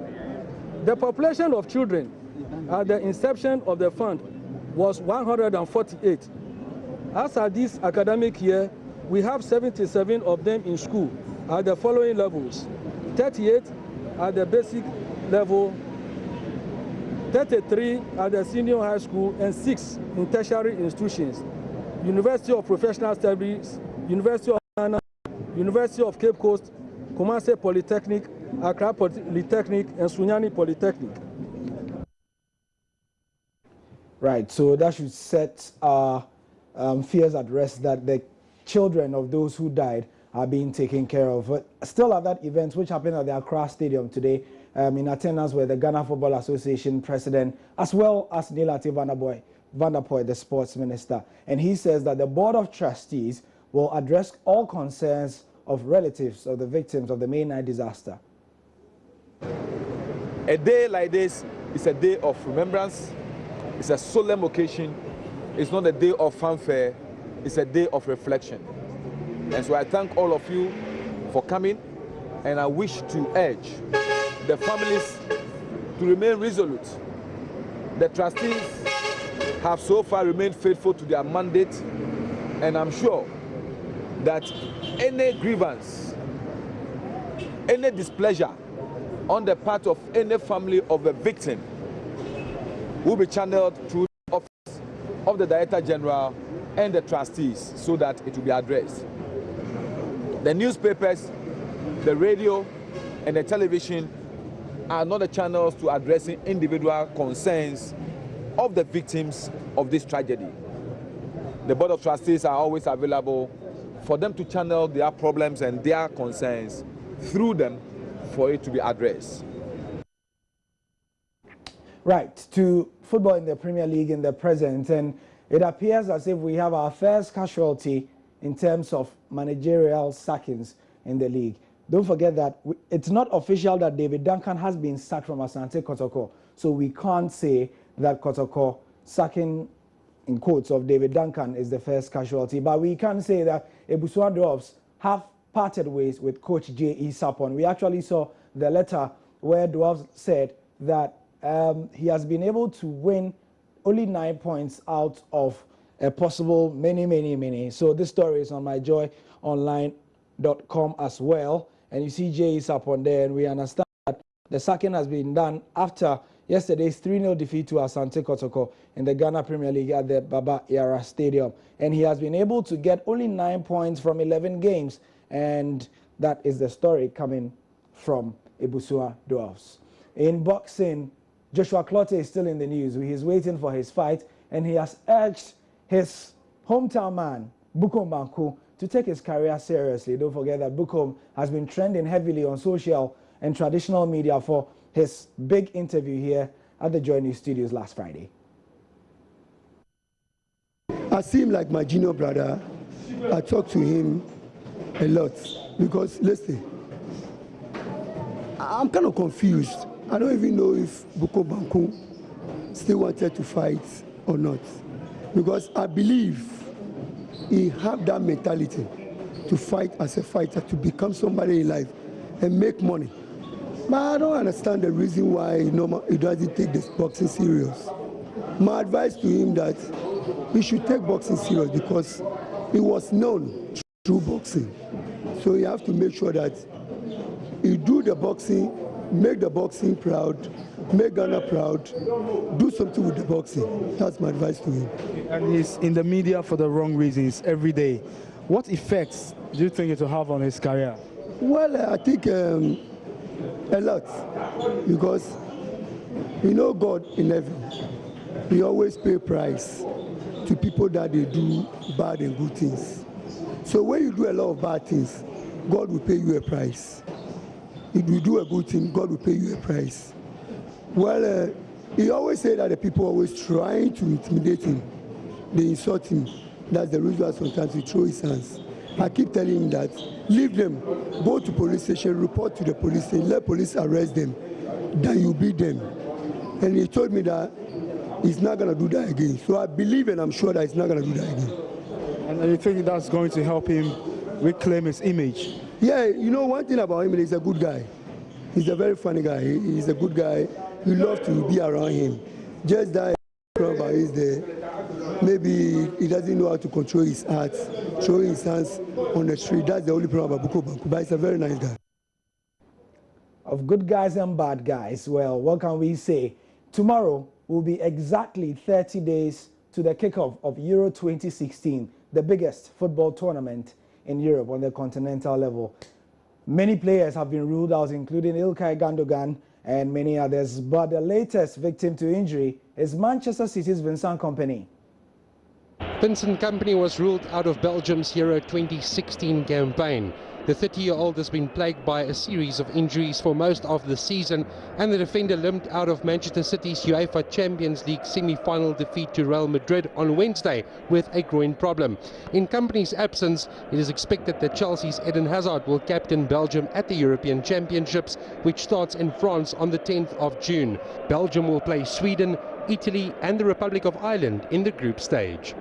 The population of children at the inception of the fund was 148. As at this academic year, we have 77 of them in school at the following levels: 38 at the basic level, 33 at the senior high school, and 6 in tertiary institutions: University of Professional Studies, University of Ghana, University of Cape Coast, Kumasi Polytechnic, Accra Polytechnic, and Sunyani Polytechnic. Right, so that should set our fears at rest that the children of those who died are being taken care of. But still at that event, which happened at the Accra Stadium today, in attendance were the Ghana Football Association president, as well as Nilati Vanderpoy, the sports minister. And he says that the Board of Trustees will address all concerns of relatives of the victims of the May 9 disaster. A day like this is a day of remembrance. It's a solemn occasion. It's not a day of fanfare. It's a day of reflection. And so I thank all of you for coming, and I wish to urge the families to remain resolute. The trustees have so far remained faithful to their mandate, and I'm sure that any grievance, any displeasure on the part of any family of a victim will be channeled through the office of the Director General and the trustees so that it will be addressed. The newspapers, the radio, and the television are not the channels to addressing individual concerns of the victims of this tragedy. The Board of Trustees are always available for them to channel their problems and their concerns through them for it to be addressed. Right, to football in the Premier League in the present, and it appears as if we have our first casualty in terms of managerial sackings in the league. Don't forget that it's not official that David Duncan has been sacked from Asante Kotoko, so we can't say that Kotoko sacking, in quotes, of David Duncan is the first casualty, but we can say that Ebusua Dwarfs have parted ways with coach J.E. Sapon. We actually saw the letter where Dwarfs said that he has been able to win only 9 points out of a possible many. So this story is on myjoyonline.com as well. And you see J.E. Sapon there, and we understand that the sacking has been done after yesterday's 3-0 defeat to Asante Kotoko in the Ghana Premier League at the Baba Yara Stadium. And he has been able to get only 9 points from 11 games. And that is the story coming from Ebusua Dwarfs. In boxing, Joshua Clottey is still in the news. He is waiting for his fight, and he has urged his hometown man, Bukom Banku, to take his career seriously. Don't forget that Bukom has been trending heavily on social and traditional media for his big interview here at the Joy News Studios last Friday. I see him like my junior brother. I talk to him a lot because, listen, I'm kind of confused. I don't even know if Bukom Banku still wanted to fight or not, because I believe he have that mentality to fight as a fighter, to become somebody in life and make money. But I don't understand the reason why he doesn't take this boxing serious. My advice to him that he should take boxing serious because he was known through boxing. So you have to make sure that you do the boxing, make the boxing proud, make Ghana proud, do something with the boxing. That's my advice to him. And he's in the media for the wrong reasons every day. What effects do you think it will have on his career? Well, I think a lot, because you know God in heaven, He always pay price to people that they do bad and good things. So when you do a lot of bad things, God will pay you a price. If you do a good thing, God will pay you a price. Well, he always say that the people are always trying to intimidate him. They insult him. That's the reason why sometimes he throw his hands. I keep telling him that, leave them, go to police station, report to the police station, let police arrest them, then you beat them. And he told me that he's not going to do that again. So I believe and I'm sure that he's not going to do that again. And you think that's going to help him reclaim his image? Yeah, you know one thing about him, he's a good guy. He's a very funny guy. He's a good guy. You love to be around him. Just that problem is there. Maybe he doesn't know how to control his heart, showing his hands on the street. That's the only problem about Buko Banku. But he's a very nice guy. Of good guys and bad guys, well, what can we say? Tomorrow will be exactly 30 days to the kickoff of Euro 2016, the biggest football tournament in Europe on the continental level. Many players have been ruled out, including Ilkay Gundogan and many others, but the latest victim to injury is Manchester City's Vincent Kompany. Vincent Kompany was ruled out of Belgium's Euro 2016 campaign. The 30-year-old has been plagued by a series of injuries for most of the season, and the defender limped out of Manchester City's UEFA Champions League semi-final defeat to Real Madrid on Wednesday with a groin problem. In Kompany's absence, it is expected that Chelsea's Eden Hazard will captain Belgium at the European Championships, which starts in France on the 10th of June. Belgium will play Sweden, Italy and the Republic of Ireland in the group stage.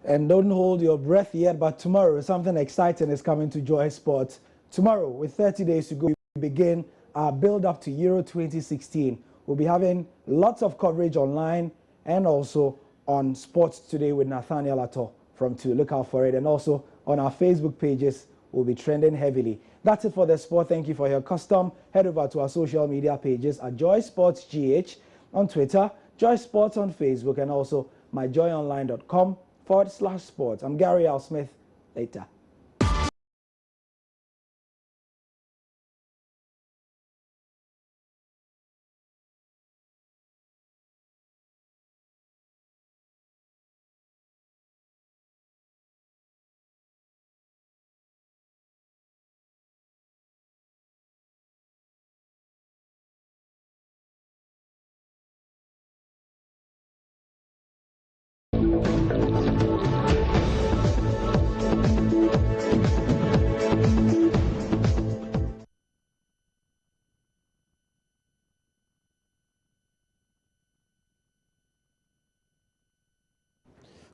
And don't hold your breath yet, but tomorrow something exciting is coming to Joy Sports. Tomorrow, with 30 days to go, we begin our build-up to Euro 2016. We'll be having lots of coverage online and also on Sports Today with Nathaniel Atto from 2. Look out for it. And also on our Facebook pages, we'll be trending heavily. That's it for the sport. Thank you for your custom. Head over to our social media pages at Joy Sports GH on Twitter, Joy Sports on Facebook, and also myjoyonline.com/sports. I'm Gary Al Smith. Later.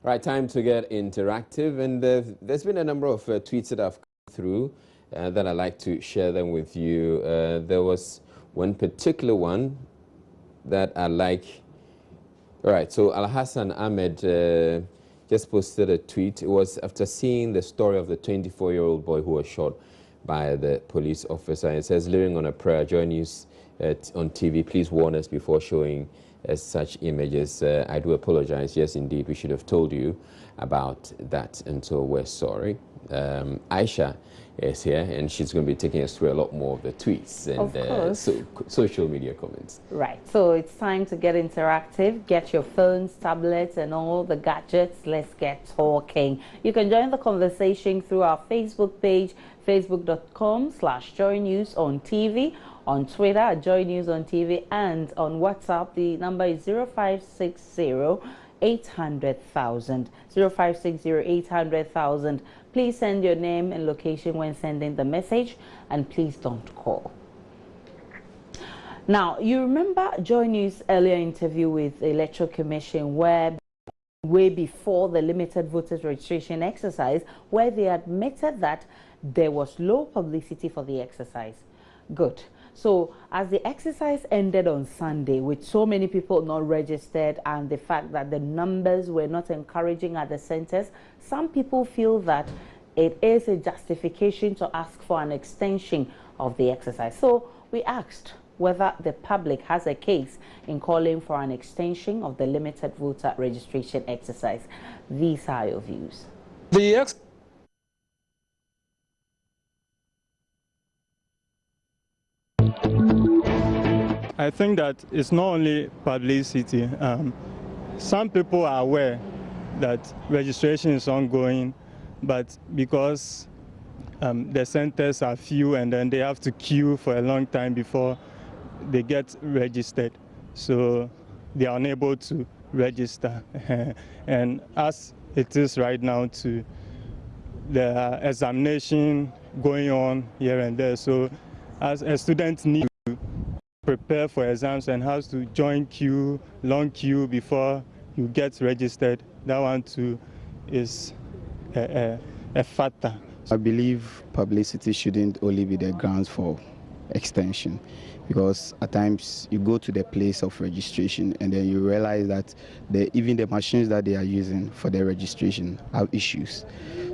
Right, time to get interactive, and there's been a number of tweets that have come through that I'd like to share them with you. There was one particular one that I like. All right, so Al-Hassan Ahmed just posted a tweet. It was after seeing the story of the 24-year-old boy who was shot by the police officer. It says, living on a prayer, join news on TV. Please warn us before showing such images. I do apologize. Yes, indeed, we should have told you about that, and so we're sorry. Aisha is here, and she's going to be taking us through a lot more of the tweets and social media comments. Right, so it's time to get interactive. Get your phones, tablets, and all the gadgets. Let's get talking. You can join the conversation through our Facebook page, facebook.com/joynews-on-TV, on Twitter at Joy News on TV, and on WhatsApp. The number is 0560-800,000. 0560-800,000. Please send your name and location when sending the message, and please don't call. Now, you remember Joy News' earlier interview with the Electoral Commission, where way before the limited voters registration exercise, where they admitted that there was low publicity for the exercise. Good. So as the exercise ended on Sunday with so many people not registered and the fact that the numbers were not encouraging at the centers, some people feel that it is a justification to ask for an extension of the exercise. So we asked whether the public has a case in calling for an extension of the limited voter registration exercise. These are your views. I think that it's not only publicity. Some people are aware that registration is ongoing, but because the centers are few and then they have to queue for a long time before they get registered, so they are unable to register. And as it is right now, to the examination going on here and there, so as a student need to prepare for exams and has to join queue, long queue before you get registered, that one too is a factor. I believe publicity shouldn't only be the grounds for extension, because at times you go to the place of registration and then you realize that even the machines that they are using for their registration have issues.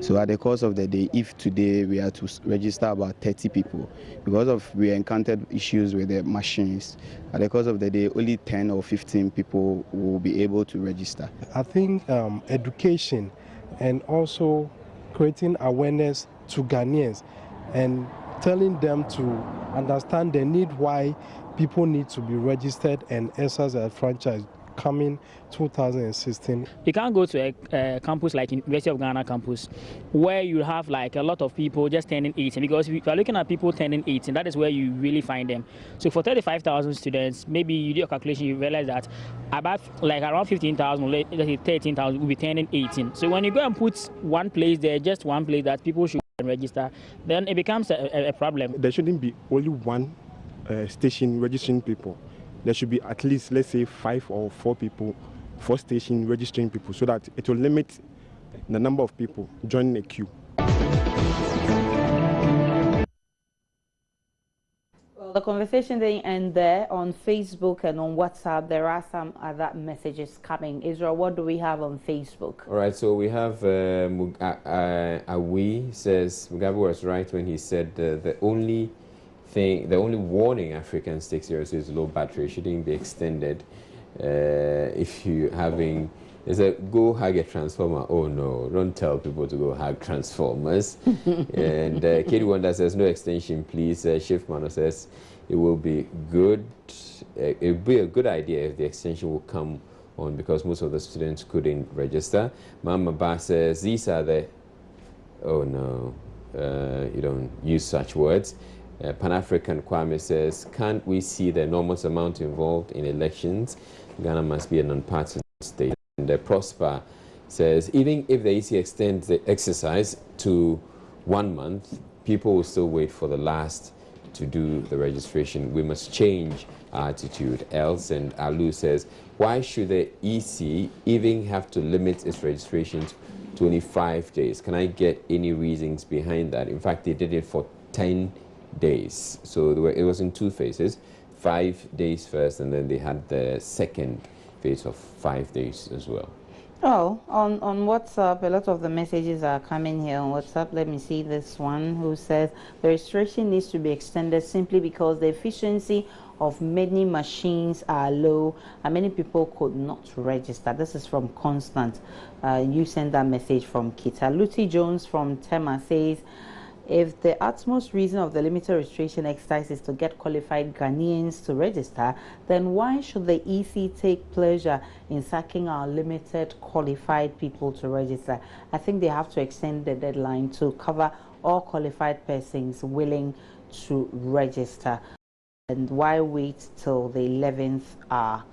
So at the course of the day, if today we are to register about 30 people, because we encountered issues with the machines, at the course of the day, only 10 or 15 people will be able to register. I think education and also creating awareness to Ghanaians and telling them to understand the need why people need to be registered and exercise a franchise coming 2016. You can't go to a campus like University of Ghana campus where you have like a lot of people just turning 18, because if you are looking at people turning 18, that is where you really find them. So for 35,000 students, maybe you do your calculation, you realize that about like around 15,000, let's say 13,000 will be turning 18. So when you go and put one place there, just one place that people should register, then it becomes a problem. There shouldn't be only one station registering people. There should be at least, let's say, 5 or 4 people, 4 stations registering people, so that it will limit the number of people joining a queue. Well, the conversation didn't end there. On Facebook and on WhatsApp, there are some other messages coming. Israel, what do we have on Facebook? All right, so we have Awi says, Mugabe was right when he said the only warning Africans take seriously is low battery. Shouldn't be extended. If you having, is a go hug a transformer. Oh no, don't tell people to go hug transformers. And Katie Wonder says no extension, please. Shift Mano says it will be good. It will be a good idea if the extension will come on, because most of the students couldn't register. Mama Ba says these are the. Oh no, you don't use such words. Pan-African Kwame says, can't we see the enormous amount involved in elections? Ghana must be a non-partisan state. And Prosper says, even if the EC extends the exercise to 1 month, people will still wait for the last to do the registration. We must change our attitude else. And Alu says, why should the EC even have to limit its registrations to only 5 days? Can I get any reasons behind that? In fact, they did it for 10 days. So it was in 2 phases, 5 days first, and then they had the second phase of 5 days as well. Oh, on WhatsApp, a lot of the messages are coming here on WhatsApp. Let me see this one, who says the restriction needs to be extended simply because the efficiency of many machines are low and many people could not register. This is from Constant. You send that message from Kita. Lucy Jones from Tema says, if the utmost reason of the limited registration exercise is to get qualified Ghanaians to register, then why should the EC take pleasure in sacking our limited qualified people to register? I think they have to extend the deadline to cover all qualified persons willing to register. And why wait till the 11th hour?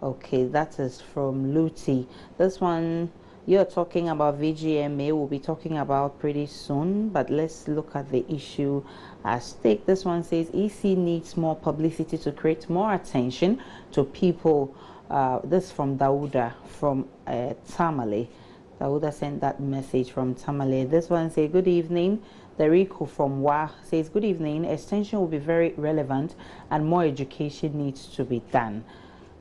Okay, that is from Luti. This one, you're talking about VGMA, we'll be talking about pretty soon, but let's look at the issue at stake. This one says EC needs more publicity to create more attention to people. This from Dauda from Tamale. Dauda sent that message from Tamale. This one says, good evening. Deriko from WA says, good evening. Extension will be very relevant and more education needs to be done.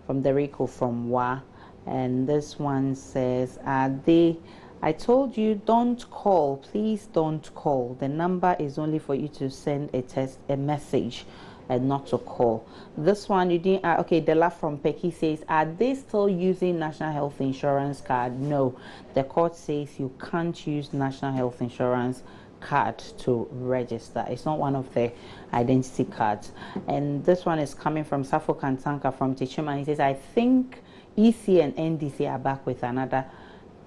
From Deriko from WA. And this one says, I told you don't call. Please don't call. The number is only for you to send a message and not to call. This one you didn't. Okay, Della from Pecky says, are they still using National Health Insurance card? No, the court says you can't use National Health Insurance card to register. It's not one of the identity cards. And this one is coming from Safo Kantanka from Tichuma. He says, I think EC and NDC are back with another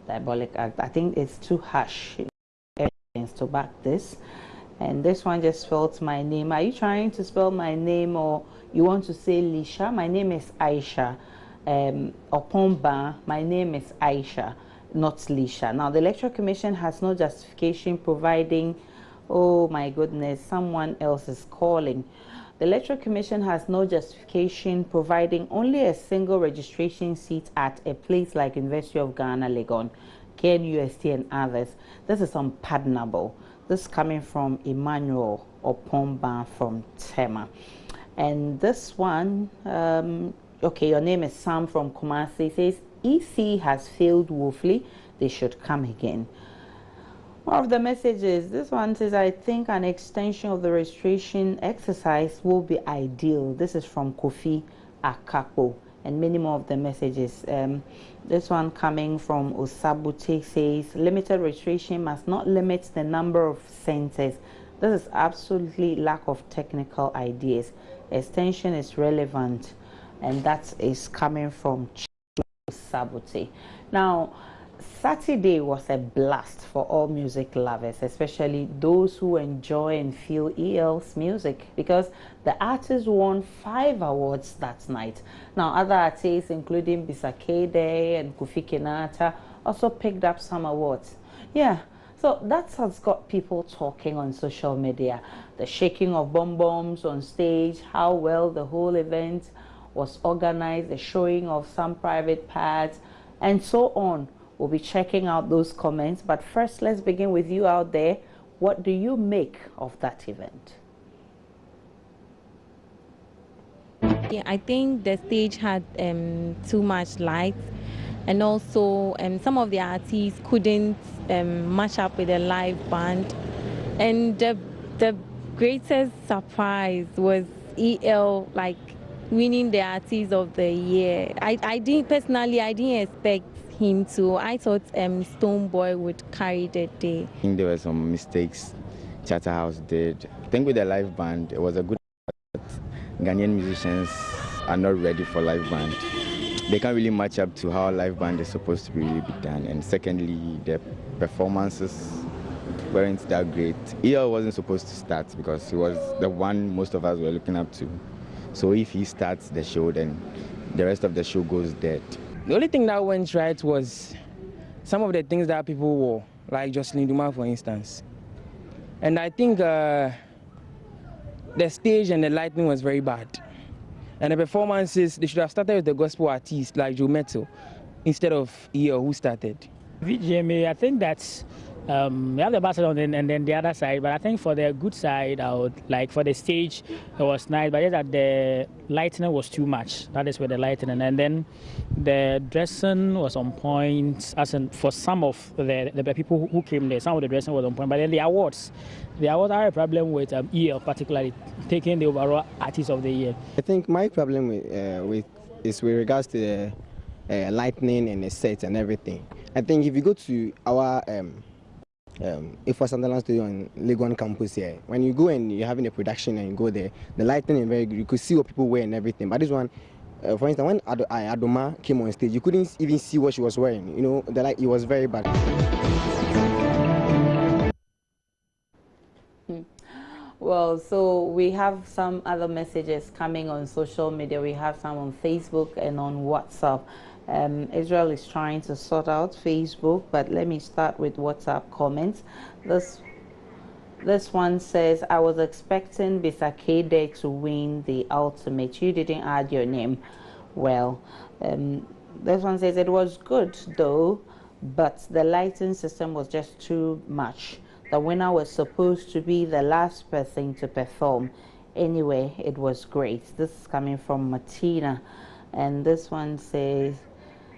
diabolic act. I think it's too harsh evidence to back this. And this one just spelled my name. Are you trying to spell my name, or you want to say Lisha? My name is Aisha. Oponba, my name is Aisha, not Lisha. Now, the Electoral Commission has no justification providing, oh my goodness, someone else is calling. The Electoral Commission has no justification providing only a single registration seat at a place like University of Ghana, Legon, KNUST and others. This is unpardonable. This coming from Emmanuel Opomba from Tema. And this one, okay, your name is Sam from Kumasi, says, EC has failed woefully. They should come again. One of the messages, this one says, I think an extension of the registration exercise will be ideal. This is from Kofi Akapo. And many more of the messages. This one coming from Osabute says, limited registration must not limit the number of centers. This is absolutely lack of technical ideas. Extension is relevant, and that is coming from Osabute. Now, Saturday was a blast for all music lovers, especially those who enjoy and feel EL's music, because the artist won 5 awards that night. Now, other artists, including Bisakede and Kofi Kinata, also picked up some awards. Yeah, so that has got people talking on social media. The shaking of bombs on stage, how well the whole event was organized, the showing of some private parts, and so on. We'll be checking out those comments, but first let's begin with you out there. What do you make of that event? Yeah, I think the stage had too much light, and also some of the artists couldn't match up with the live band. And the greatest surprise was EL winning the Artist of the Year. I didn't expect him to. I thought Stoneboy would carry the day. I think there were some mistakes Charterhouse did. I think with the live band, it was a good Ghanaian musicians are not ready for live band. They can't really match up to how live band is supposed to really be done. And secondly, the performances weren't that great. EL wasn't supposed to start because he was the one most of us were looking up to. So if he starts the show, then the rest of the show goes dead. The only thing that went right was some of the things that people wore, like Jocelyn Duma, for instance. And I think the stage and the lighting was very bad. And the performances, they should have started with the gospel artists like Joe Metal instead of EL, who started. VGMA, I think that's you have the baton and then the other side, but I think for the good side, for the stage, it was nice, but just that the lighting was too much. That is where the lighting, and then the dressing was on point, as in for some of the people who came there, some of the dressing was on point, but then the awards are a problem with EL, particularly taking the overall Artist of the Year. I think my problem is with regards to the lightning and the sets and everything. I think if you go to our if for Sunderland Studio on Legon campus here, when you go and you're having a production and you go there, the lighting is very good. You could see what people wear and everything. But this one, for instance, when Adoma came on stage, you couldn't even see what she was wearing. You know, the light, it was very bad. Well, so we have some other messages coming on social media. We have some on Facebook and on WhatsApp. Israel is trying to sort out Facebook, but let me start with WhatsApp comments. This one says, I was expecting Bisakede to win the ultimate. You didn't add your name. Well, this one says, it was good though. but the lighting system was just too much. The winner was supposed to be the last person to perform. Anyway, it was great. This is coming from Martina, and this one says,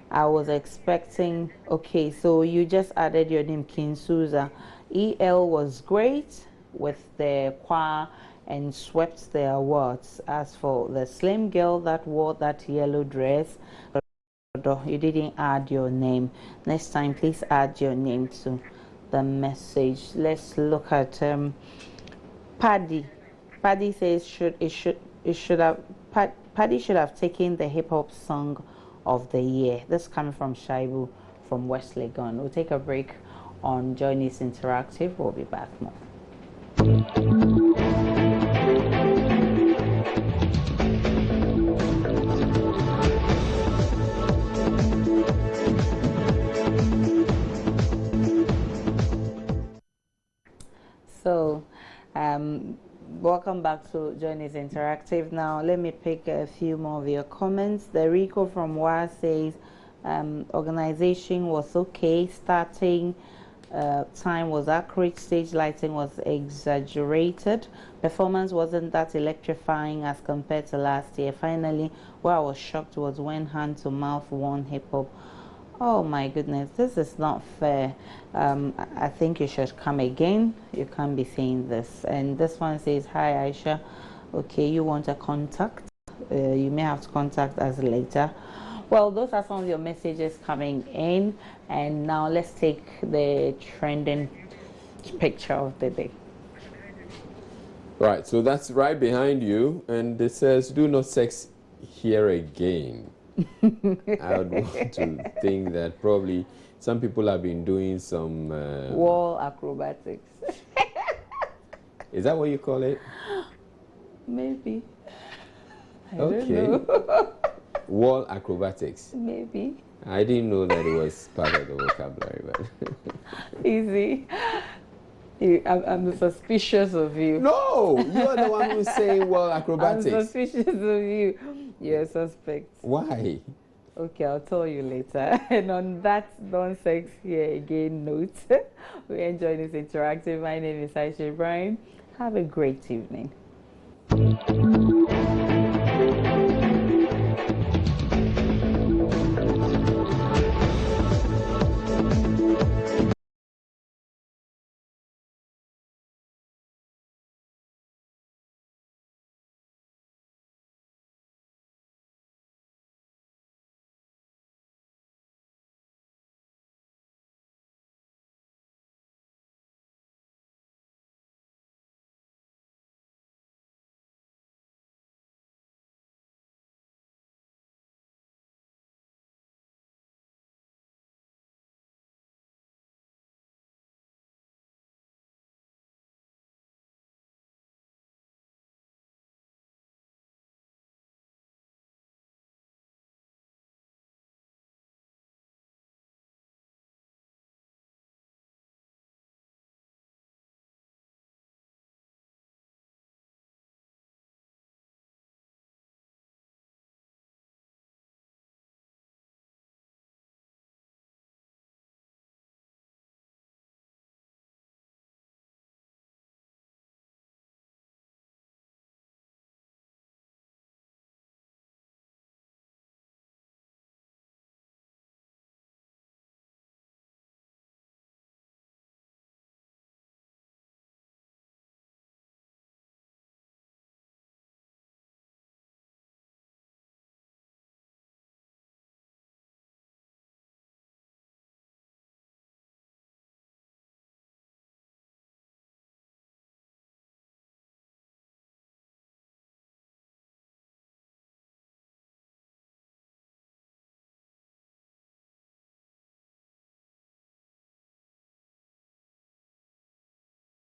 I was expecting, okay, so you just added your name, Kinsuza. EL was great with the choir and swept the awards. As for the slim girl that wore that yellow dress, you didn't add your name. Next time, please add your name to the message. Let's look at Paddy. Paddy says Paddy should have taken the hip hop song of the year. This is coming from Shaibu from West Legon. We'll take a break on Journey's Interactive. We'll be back more. So, welcome back to Journey's Interactive. Now, let me pick a few more of your comments. The Rico from WA says, organization was okay, starting time was accurate, stage lighting was exaggerated, performance wasn't that electrifying as compared to last year. Finally, where I was shocked was when hand to mouth won hip hop. Oh my goodness, this is not fair. I think you should come again. You can't be saying this. And this one says, hi Aisha, okay, you want a contact, you may have to contact us later. Well, those are some of your messages coming in, and now let's take the trending picture of the day. Right, so that's right behind you, and it says, do not sex here again. I would want to think that probably some people have been doing some wall acrobatics. Is that what you call it? Maybe. I okay. don't know. Wall acrobatics. Maybe. I didn't know that it was part of the vocabulary, but easy. I'm suspicious of you. No, you're the one who's saying wall acrobatics. I'm suspicious of you. You're a suspect. Why? Okay, I'll tell you later. And on that non-sex here again note, we enjoy this interactive. My name is Aisha Ibrahim. Have a great evening.